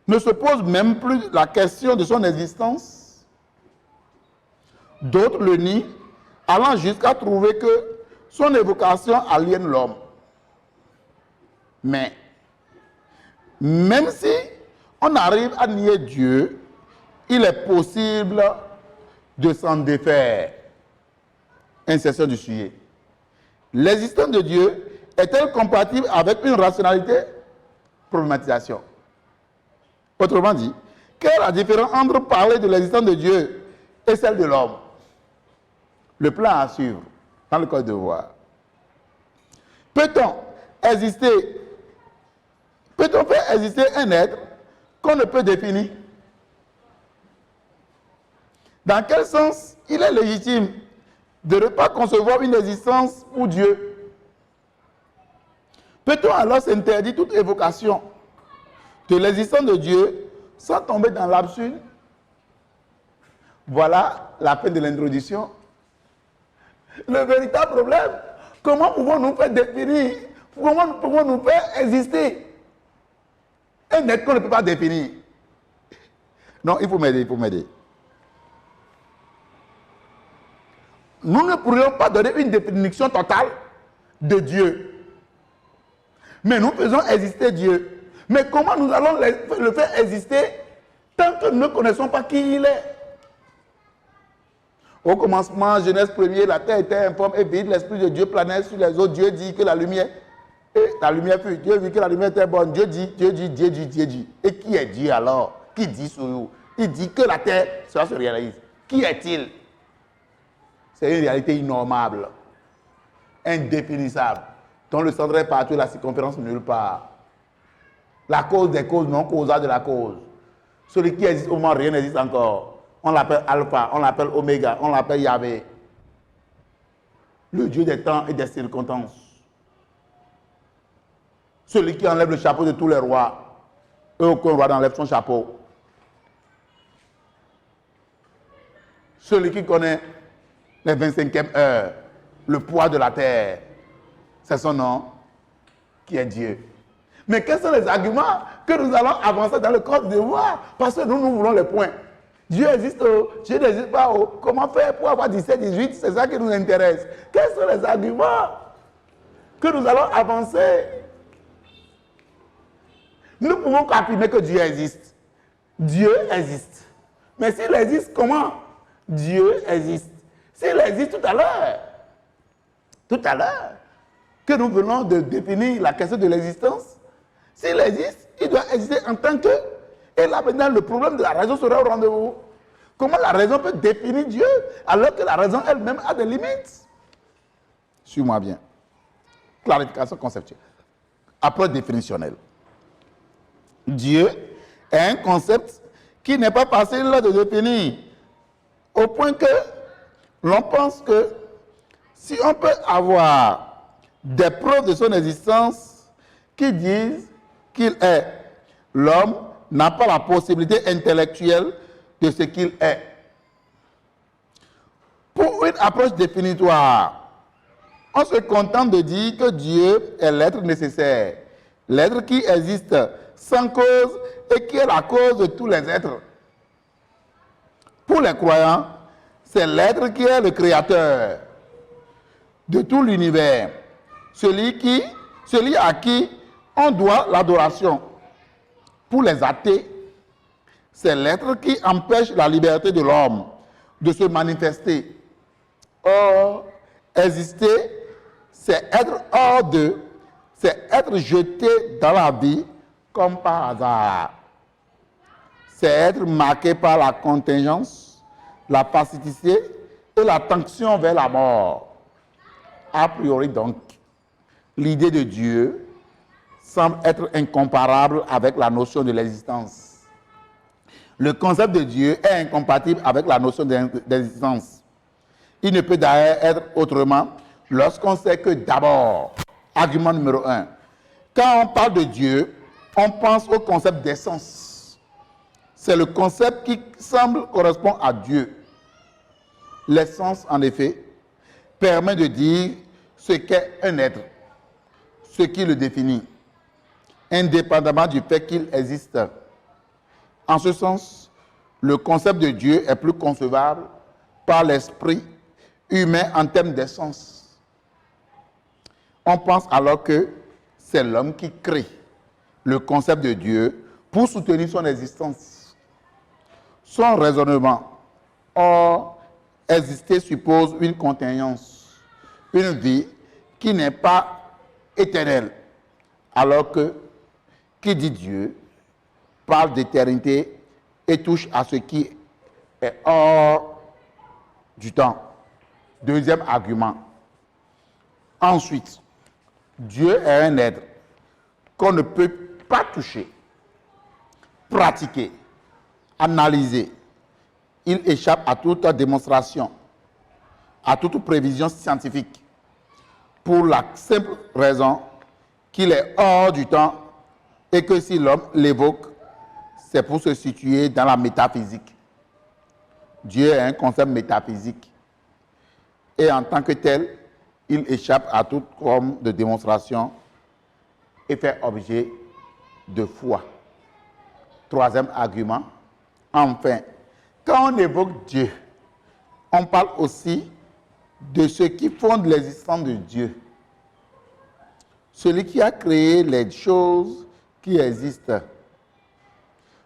ne se posent même plus la question de son existence, d'autres le nient, allant jusqu'à trouver que son évocation aliène l'homme. Mais, même si on arrive à nier Dieu, il est possible de s'en défaire. Insertion du sujet. L'existence de Dieu est-elle compatible avec une rationalité? Problématisation. Autrement dit, quelle est la différence entre parler de l'existence de Dieu et celle de l'homme? Le plan à suivre dans le code de devoir. Peut-on faire exister un être qu'on ne peut définir? Dans quel sens il est légitime de ne pas concevoir une existence pour Dieu? Peut-on alors s'interdire toute évocation de l'existence de Dieu sans tomber dans l'absurde? Voilà la fin de l'introduction. Le véritable problème, comment pouvons-nous faire définir, comment pouvons-nous faire exister un être qu'on ne peut pas définir? Non, il faut m'aider. Nous ne pourrions pas donner une définition totale de Dieu. Mais nous faisons exister Dieu. Mais comment nous allons le faire exister tant que nous ne connaissons pas qui il est? Au commencement, Genèse 1er, la terre était informe et vide, l'Esprit de Dieu planait sur les eaux. Dieu dit que la lumière, et la lumière fut. Dieu vit que la lumière était bonne. Dieu dit. Et qui est Dieu alors? Qui dit sur nous? Il dit que la terre, cela se réalise. Qui est-il? C'est une réalité innommable, indéfinissable, dont le centre est partout et la circonférence nulle part. La cause des causes non causale de la cause. Celui qui existe au moment où rien n'existe encore. On l'appelle Alpha, on l'appelle Oméga, on l'appelle Yahvé. Le Dieu des temps et des circonstances. Celui qui enlève le chapeau de tous les rois. Et aucun roi n'enlève son chapeau. Celui qui connaît les 25e heures, le poids de la terre. C'est son nom qui est Dieu. Mais quels sont les arguments que nous allons avancer dans le code de devoir? Parce que nous voulons les points. Dieu existe, Dieu n'existe pas. Comment faire pour avoir 17, 18? C'est ça qui nous intéresse. Quels sont les arguments que nous allons avancer? Nous pouvons affirmer que Dieu existe. Dieu existe. Mais s'il existe, comment? Dieu existe. S'il existe tout à l'heure, que nous venons de définir la question de l'existence, s'il existe, il doit exister en tant que... Et là maintenant, le problème de la raison sera au rendez-vous. Comment la raison peut définir Dieu alors que la raison elle-même a des limites? Suis-moi bien. Clarification conceptuelle. Approche définitionnelle. Dieu est un concept qui n'est pas facile de définir, au point que l'on pense que si on peut avoir des preuves de son existence qui disent qu'il est, l'homme n'a pas la possibilité intellectuelle de ce qu'il est. Pour une approche définitoire, on se contente de dire que Dieu est l'être nécessaire, l'être qui existe sans cause et qui est la cause de tous les êtres. Pour les croyants, c'est l'être qui est le créateur de tout l'univers, celui à qui on doit l'adoration. Pour les athées, c'est l'être qui empêche la liberté de l'homme de se manifester. Or, exister, c'est être hors d'eux, c'est être jeté dans la vie comme par hasard. C'est être marqué par la contingence, la passivité et la tension vers la mort. A priori donc, l'idée de Dieu semble être incomparable avec la notion de l'existence. Le concept de Dieu est incompatible avec la notion d'existence. Il ne peut d'ailleurs être autrement lorsqu'on sait que d'abord, argument numéro 1, quand on parle de Dieu, on pense au concept d'essence. C'est le concept qui semble correspondre à Dieu. L'essence, en effet, permet de dire ce qu'est un être, ce qui le définit, indépendamment du fait qu'il existe. En ce sens, le concept de Dieu est plus concevable par l'esprit humain en termes d'essence. On pense alors que c'est l'homme qui crée le concept de Dieu pour soutenir son existence. Son raisonnement, or, exister suppose une contingence, une vie qui n'est pas éternelle, alors que qui dit Dieu parle d'éternité et touche à ce qui est hors du temps. Deuxième argument. Ensuite, Dieu est un être qu'on ne peut pas toucher, pratiquer, analyser. Il échappe à toute démonstration, à toute prévision scientifique, pour la simple raison qu'il est hors du temps et que si l'homme l'évoque, c'est pour se situer dans la métaphysique. Dieu est un concept métaphysique et en tant que tel, il échappe à toute forme de démonstration et fait objet de foi. Troisième argument, enfin, quand on évoque Dieu, on parle aussi de ce qui fonde l'existence de Dieu. Celui qui a créé les choses qui existent.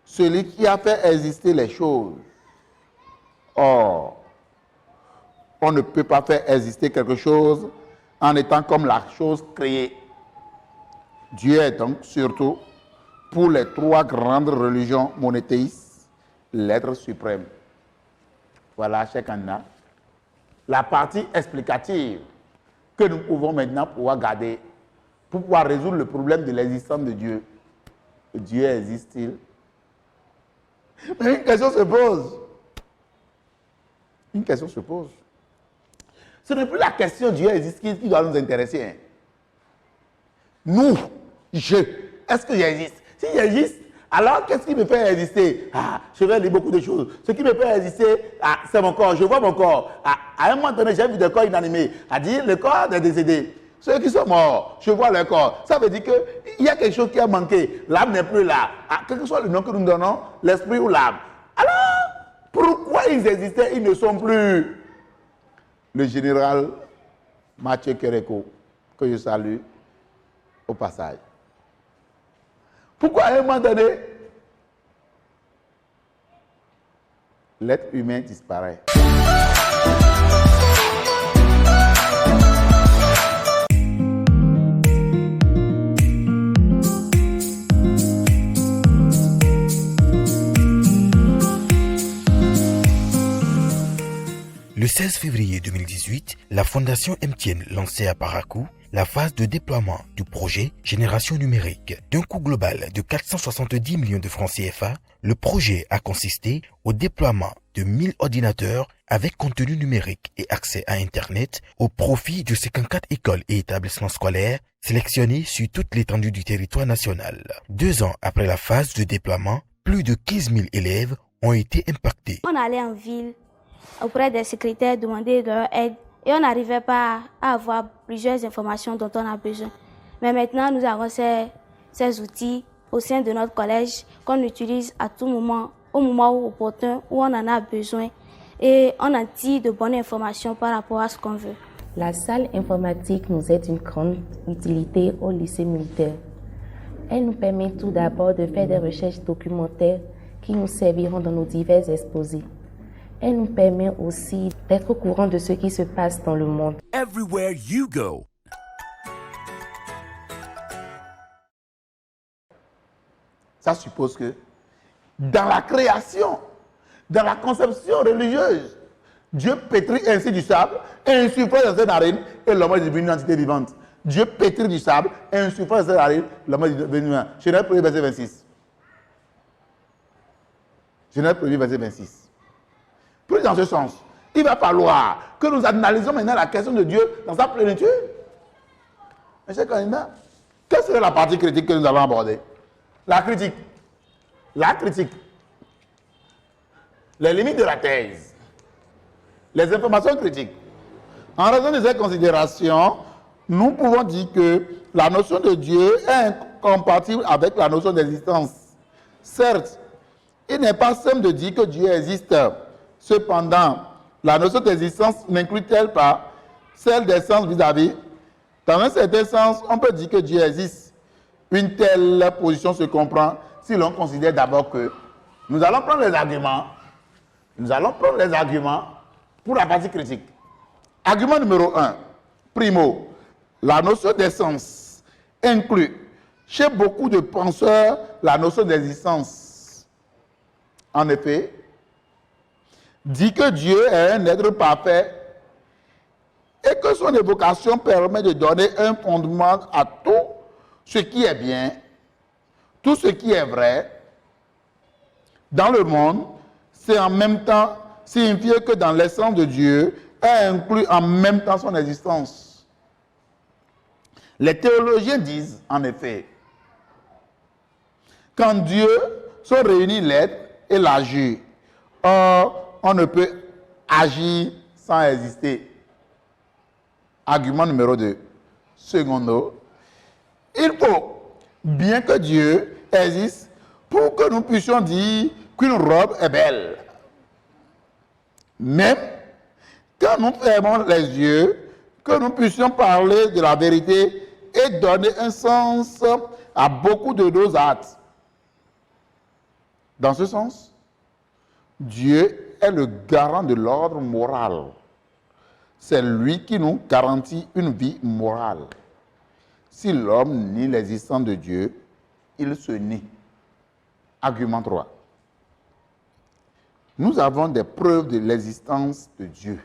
Celui qui a fait exister les choses. Or, on ne peut pas faire exister quelque chose en étant comme la chose créée. Dieu est donc surtout, pour les trois grandes religions monothéistes, l'être suprême. Voilà, chers candidats, la partie explicative que nous pouvons maintenant pouvoir garder pour pouvoir résoudre le problème de l'existence de Dieu. Dieu existe-t-il? Mais une question se pose. Une question se pose. Ce n'est plus la question Dieu existe-t-il qui doit nous intéresser. Hein. Nous, est-ce que j'existe? Si j'existe, alors qu'est-ce qui me fait exister? Je vais lire beaucoup de choses. Ce qui me fait exister, c'est mon corps. Je vois mon corps. À un moment donné, j'ai vu des corps inanimés. À dire le corps des décédés. Ceux qui sont morts, je vois leur corps. Ça veut dire qu'il y a quelque chose qui a manqué. L'âme n'est plus là. Quel que soit le nom que nous donnons, l'esprit ou l'âme. Alors, pourquoi ils existaient, ils ne sont plus? Le général Mathieu Kereko, que je salue au passage. Pourquoi à un moment donné, l'être humain disparaît? Le 16 février 2018, la Fondation MTN lançait à Parakou la phase de déploiement du projet Génération numérique. D'un coût global de 470 millions de francs CFA, le projet a consisté au déploiement de 1000 ordinateurs avec contenu numérique et accès à Internet au profit de 54 écoles et établissements scolaires sélectionnés sur toute l'étendue du territoire national. 2 ans après la phase de déploiement, plus de 15 000 élèves ont été impactés. On allait en ville auprès des secrétaires demander leur aide et on n'arrivait pas à avoir plusieurs informations dont on a besoin. Mais maintenant, nous avons ces outils au sein de notre collège qu'on utilise à tout moment, au moment où opportun, où on en a besoin et on en tire de bonnes informations par rapport à ce qu'on veut. La salle informatique nous est d'une grande utilité au lycée militaire. Elle nous permet tout d'abord de faire des recherches documentaires qui nous serviront dans nos divers exposés. Elle nous permet aussi d'être au courant de ce qui se passe dans le monde. Everywhere you go. Ça suppose que dans la création, dans la conception religieuse, Dieu pétrit ainsi du sable et insuffle dans cette narine et l'homme est devenu une entité vivante. Dieu pétrit du sable et insuffle dans cette narine, l'homme est devenu un. Genèse 1er, verset 26. Genèse 1er, verset 26. Plus dans ce sens, il va falloir que nous analysions maintenant la question de Dieu dans sa plénitude. Mes chers candidats, quelle serait la partie critique que nous allons aborder? La critique. La critique. Les limites de la thèse. Les informations critiques. En raison de ces considérations, nous pouvons dire que la notion de Dieu est incompatible avec la notion d'existence. Certes, il n'est pas simple de dire que Dieu existe. Cependant, la notion d'existence n'inclut-elle pas celle des sens vis-à-vis? Dans un certain sens, on peut dire que Dieu existe. Une telle position se comprend si l'on considère d'abord que nous allons prendre les arguments. Nous allons prendre les arguments pour la partie critique. Argument numéro 1. Primo, la notion d'essence inclut chez beaucoup de penseurs la notion d'existence. En effet, dit que Dieu est un être parfait et que son évocation permet de donner un fondement à tout ce qui est bien, tout ce qui est vrai dans le monde, c'est en même temps signifier que dans l'essence de Dieu, elle inclut en même temps son existence. Les théologiens disent, en effet, qu'en Dieu sont réunis l'être et l'agir. Or, on ne peut agir sans exister. Argument numéro 2. Secondo, il faut bien que Dieu existe pour que nous puissions dire qu'une robe est belle. Même quand nous fermons les yeux, que nous puissions parler de la vérité et donner un sens à beaucoup de nos actes. Dans ce sens, Dieu est le garant de l'ordre moral. C'est lui qui nous garantit une vie morale. Si l'homme nie l'existence de Dieu, il se nie. Argument 3. Nous avons des preuves de l'existence de Dieu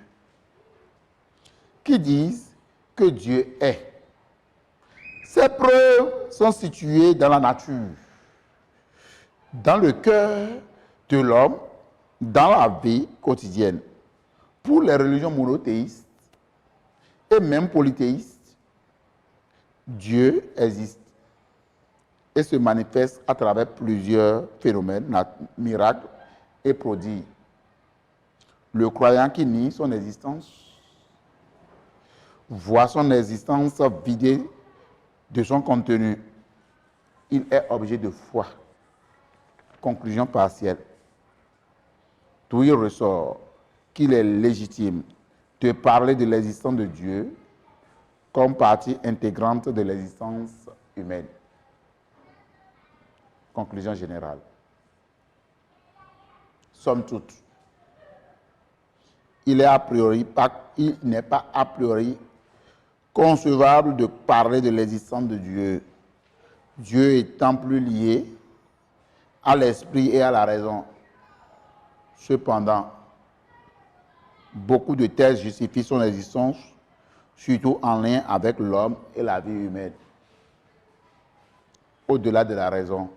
qui disent que Dieu est. Ces preuves sont situées dans la nature, dans le cœur de l'homme, dans la vie quotidienne. Pour les religions monothéistes et même polythéistes, Dieu existe et se manifeste à travers plusieurs phénomènes, miracles et prodiges. Le croyant qui nie son existence voit son existence vidée de son contenu. Il est objet de foi. Conclusion partielle. D'où il ressort qu'il est légitime de parler de l'existence de Dieu comme partie intégrante de l'existence humaine. Conclusion générale. Somme toute, il n'est pas a priori concevable de parler de l'existence de Dieu, Dieu étant plus lié à l'esprit et à la raison. Cependant, beaucoup de thèses justifient son existence, surtout en lien avec l'homme et la vie humaine. Au-delà de la raison,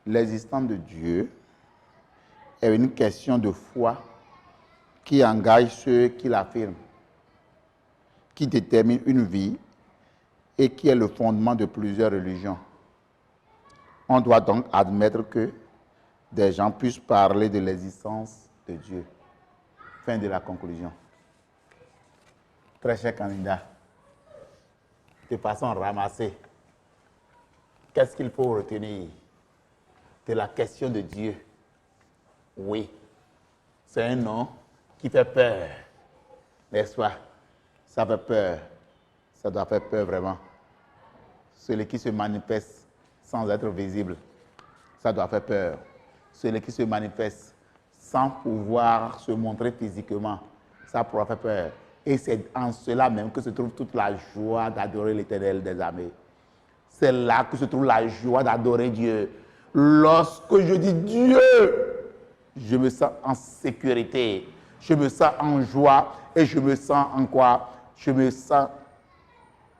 l'existence de Dieu est une question de foi qui engage ceux qui l'affirment, qui détermine une vie et qui est le fondement de plusieurs religions. On doit donc admettre que des gens puissent parler de l'existence de Dieu. Fin de la conclusion. Très cher candidat, de façon ramassée, qu'est-ce qu'il faut retenir de la question de Dieu? Oui, c'est un nom qui fait peur, n'est-ce pas? Ça fait peur, ça doit faire peur vraiment. Celui qui se manifeste sans être visible, ça doit faire peur. Celui qui se manifeste sans pouvoir se montrer physiquement, ça pourra faire peur. Et c'est en cela même que se trouve toute la joie d'adorer l'Éternel des armées. C'est là que se trouve la joie d'adorer Dieu. Lorsque je dis Dieu, je me sens en sécurité, je me sens en joie et je me sens en quoi? Je me sens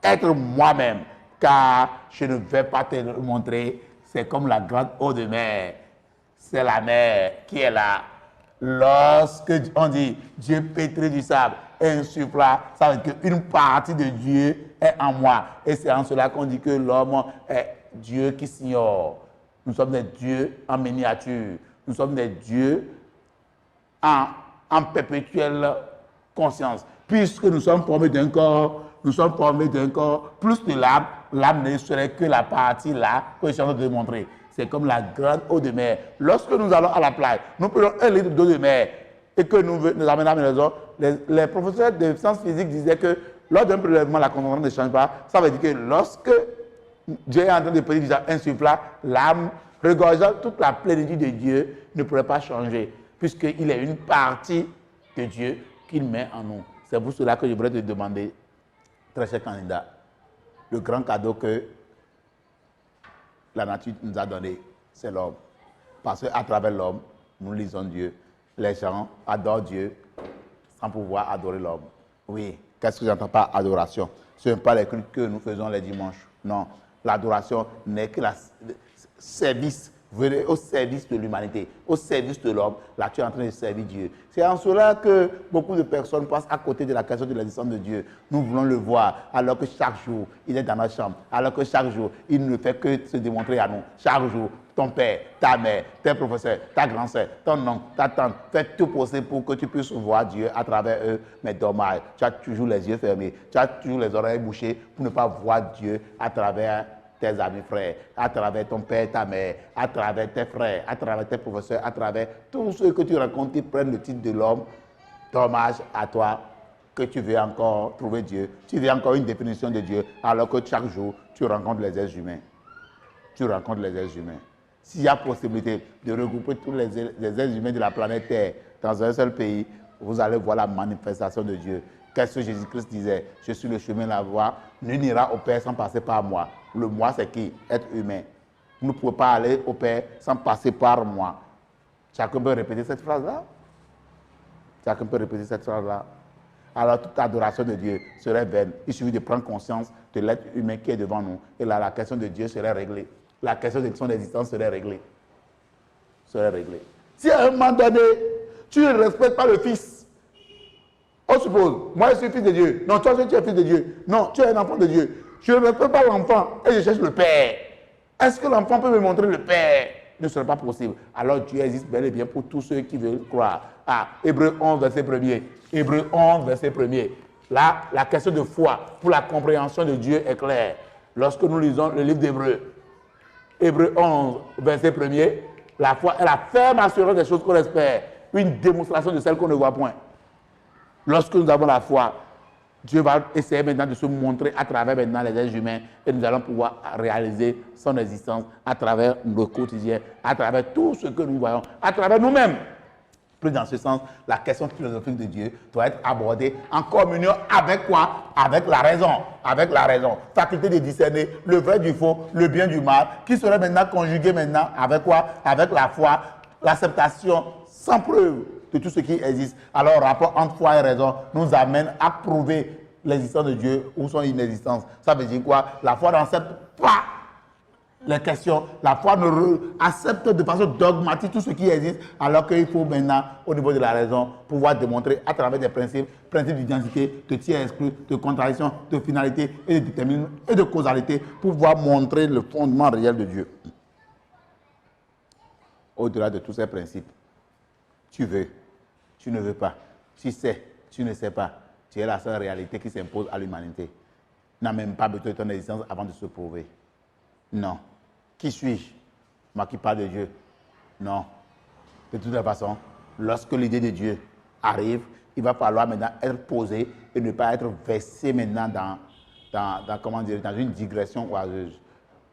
être moi-même, car je ne vais pas te le montrer. C'est comme la grande eau de mer. C'est la mer qui est là. Lorsque on dit Dieu pétrit du sable et insuffla, ça veut dire qu'une partie de Dieu est en moi. Et c'est en cela qu'on dit que l'homme est Dieu qui s'ignore. Nous sommes des dieux en miniature. Nous sommes des dieux en perpétuelle conscience. Puisque nous sommes formés d'un corps, plus de l'âme, l'âme ne serait que la partie là que je suis en train de démontrer. C'est comme la grande eau de mer. Lorsque nous allons à la plage, nous prenons un litre d'eau de mer et que nous amenons à la maison, les professeurs de sciences physiques disaient que lors d'un prélèvement, la concentration ne change pas. Ça veut dire que lorsque Dieu est en train de pétrir un souffle, l'âme, regorgeant toute la plénitude de Dieu, ne pourrait pas changer, puisqu'il est une partie de Dieu qu'il met en nous. C'est pour cela que je voudrais te demander, très cher candidat, le grand cadeau que la nature nous a donné, c'est l'homme. Parce qu'à travers l'homme, nous lisons Dieu. Les gens adorent Dieu sans pouvoir adorer l'homme. Oui, qu'est-ce que j'entends par adoration? Ce n'est pas les cultes que nous faisons les dimanches. Non, l'adoration n'est que le service. Venez au service de l'humanité, au service de l'homme. Là, tu es en train de servir Dieu. C'est en cela que beaucoup de personnes passent à côté de la question de l'existence de Dieu. Nous voulons le voir, alors que chaque jour, il est dans notre chambre. Alors que chaque jour, il ne fait que se démontrer à nous. Chaque jour, ton père, ta mère, tes professeurs, ta grand-sœur, ton oncle, ta tante, fais tout possible pour que tu puisses voir Dieu à travers eux. Mais dommage, tu as toujours les yeux fermés, tu as toujours les oreilles bouchées pour ne pas voir Dieu à travers tes amis frères, à travers ton père, ta mère, à travers tes frères, à travers tes professeurs, à travers tous ceux que tu rencontres qui prennent le titre de l'homme. Dommage à toi que tu veux encore trouver Dieu. Tu veux encore une définition de Dieu, alors que chaque jour, tu rencontres les êtres humains. Tu rencontres les êtres humains. S'il y a possibilité de regrouper tous les êtres humains de la planète Terre dans un seul pays, vous allez voir la manifestation de Dieu. Qu'est-ce que Jésus-Christ disait? Je suis le chemin, la voie. Nul n'ira au Père sans passer par moi. Le moi, c'est qui? Être humain. Vous ne pouvez pas aller au Père sans passer par moi. Chacun peut répéter cette phrase-là? Chacun peut répéter cette phrase-là? Alors toute adoration de Dieu serait vaine. Il suffit de prendre conscience de l'être humain qui est devant nous. Et là, la question de Dieu serait réglée. La question de son existence serait réglée. Serait réglée. Si à un moment donné, tu ne respectes pas le Fils, on suppose, moi je suis fils de Dieu. Non, toi tu es fils de Dieu. Non, tu es un enfant de Dieu. Je ne respecte pas l'enfant et je cherche le Père. Est-ce que l'enfant peut me montrer le Père? Ne serait pas possible. Alors Dieu existe bel et bien pour tous ceux qui veulent croire. Ah, Hébreux 11, verset 1er. Hébreux 11, verset 1er. Là, la question de foi pour la compréhension de Dieu est claire. Lorsque nous lisons le livre d'Hébreux, Hébreux 11, verset 1er, la foi est la ferme assurance des choses qu'on espère, une démonstration de celles qu'on ne voit point. Lorsque nous avons la foi, Dieu va essayer maintenant de se montrer à travers maintenant les êtres humains et nous allons pouvoir réaliser son existence à travers le quotidien, à travers tout ce que nous voyons, à travers nous-mêmes. Plus dans ce sens, la question philosophique de Dieu doit être abordée en communion avec quoi? Avec la raison. Avec la raison. Faculté de discerner le vrai du faux, le bien du mal, qui serait maintenant conjugué maintenant avec quoi? Avec la foi, l'acceptation sans preuve de tout ce qui existe. Alors, le rapport entre foi et raison nous amène à prouver l'existence de Dieu ou son inexistence. Ça veut dire quoi? La foi n'accepte pas les questions. La foi accepte de façon dogmatique tout ce qui existe, alors qu'il faut maintenant, au niveau de la raison, pouvoir démontrer à travers des principes d'identité, de tiers exclus, de contradiction, de finalité et de déterminisme et de causalité, pour pouvoir montrer le fondement réel de Dieu. au-delà de tous ces principes. Tu veux, tu ne veux pas. Tu sais, tu ne sais pas. Tu es la seule réalité qui s'impose à l'humanité. N'a même pas besoin de ton existence avant de se prouver. Non. Qui suis-je? Moi qui parle de Dieu. Non. De toute façon, lorsque l'idée de Dieu arrive, il va falloir maintenant être posé et ne pas être versé maintenant dans une digression oiseuse.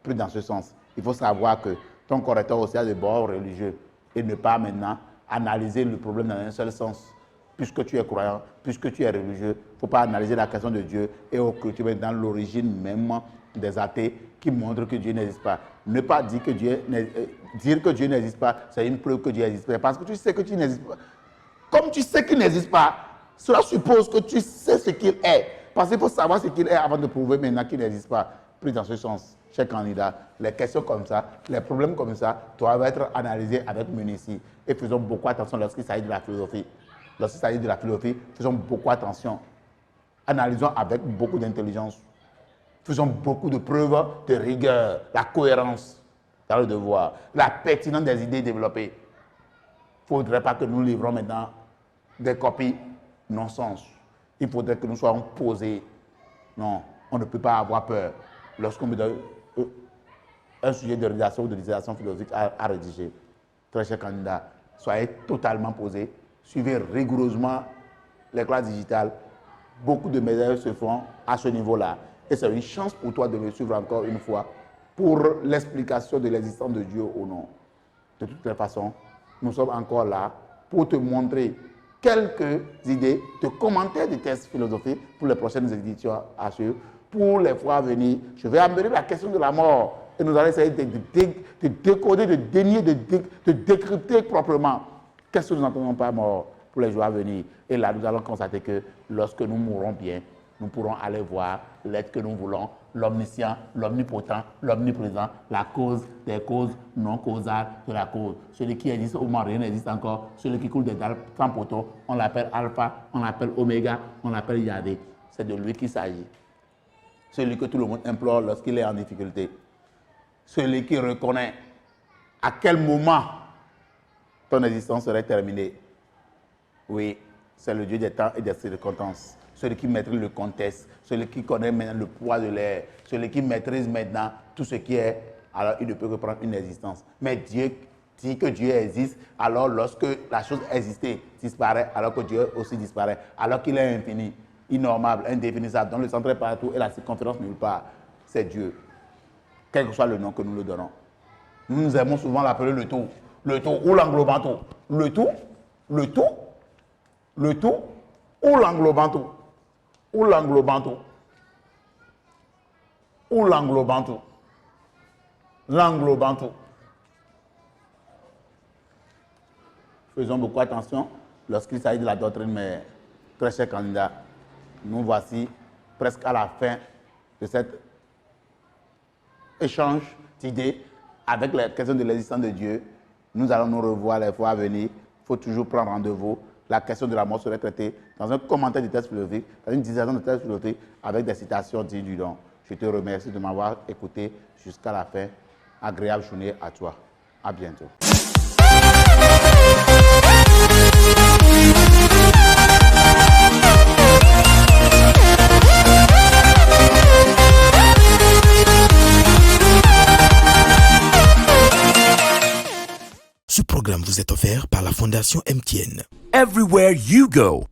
Plus dans ce sens. Il faut savoir que ton correcteur aussi a des bords religieux et ne pas maintenant analyser le problème dans un seul sens. Puisque tu es croyant, puisque tu es religieux, il ne faut pas analyser la question de Dieu et occulter dans l'origine même des athées qui montrent que Dieu n'existe pas. Ne pas dire que Dieu n'existe pas, c'est une preuve que Dieu existe. Parce que tu sais que tu n'existes pas. Comme tu sais qu'il n'existe pas, cela suppose que tu sais ce qu'il est. Parce qu'il faut savoir ce qu'il est avant de prouver maintenant qu'il n'existe pas. Pris dans ce sens, chers candidats, les questions comme ça, les problèmes comme ça doivent être analysés avec minutie. Et faisons beaucoup attention lorsqu'il s'agit de la philosophie. Lorsqu'il s'agit de la philosophie, faisons beaucoup attention. Analysons avec beaucoup d'intelligence. Faisons beaucoup de preuves de rigueur, la cohérence dans le devoir, la pertinence des idées développées. Il ne faudrait pas que nous livrons maintenant des copies non-sens. Il faudrait que nous soyons posés. Non, on ne peut pas avoir peur lorsqu'on me donne un sujet de réalisation ou de dissertation philosophique à rédiger. Très chers candidats, soyez totalement posés. Suivez rigoureusement les classes digitales. Beaucoup de médailles se font à ce niveau-là. Et c'est une chance pour toi de me suivre encore une fois pour l'explication de l'existence de Dieu ou non. De toutes les façons, nous sommes encore là pour te montrer quelques idées de commentaires de tests philosophiques pour les prochaines éditions à suivre. Pour les fois à venir, je vais amener la question de la mort et nous allons essayer de décoder, de dénier, de décrypter proprement. Qu'est-ce que nous n'entendons pas mort pour les jours à venir? Et là, nous allons constater que lorsque nous mourrons bien, nous pourrons aller voir l'être que nous voulons, l'omniscient, l'omnipotent, l'omniprésent, la cause des causes non causales de la cause. Celui qui existe au moment rien n'existe encore, celui qui coule des dalles sans poteau, on l'appelle alpha, on l'appelle oméga, on l'appelle Yahvé. C'est de lui qu'il s'agit. Celui que tout le monde implore lorsqu'il est en difficulté. Celui qui reconnaît à quel moment ton existence serait terminée. Oui, c'est le Dieu des temps et des circonstances. Celui qui maîtrise le contexte, celui qui connaît maintenant le poids de l'air, celui qui maîtrise maintenant tout ce qui est, alors il ne peut que prendre une existence. Mais Dieu dit que Dieu existe, alors lorsque la chose existée disparaît, alors que Dieu aussi disparaît, alors qu'il est infini, innommable, indéfinissable, dont le centre est partout et la circonférence nulle part, c'est Dieu. Quel que soit le nom que nous le donnons. Nous aimons souvent l'appeler le tout ou l'englobant tout. Le tout ou l'englobant tout. Ou l'englobant tout. Ou l'englobant tout. L'englobant tout. Faisons beaucoup attention lorsqu'il s'agit de la doctrine, mais très chers candidats, nous voici presque à la fin de cet échange d'idées avec la question de l'existence de Dieu. Nous allons nous revoir les fois à venir. Il faut toujours prendre rendez-vous. La question de la mort serait traitée dans un commentaire de texte philosophique, dans une dissertation de texte philosophique avec des citations dignes du don. Je te remercie de m'avoir écouté jusqu'à la fin. Agréable journée à toi. À bientôt. Ce programme vous est offert par la Fondation MTN. Everywhere you go.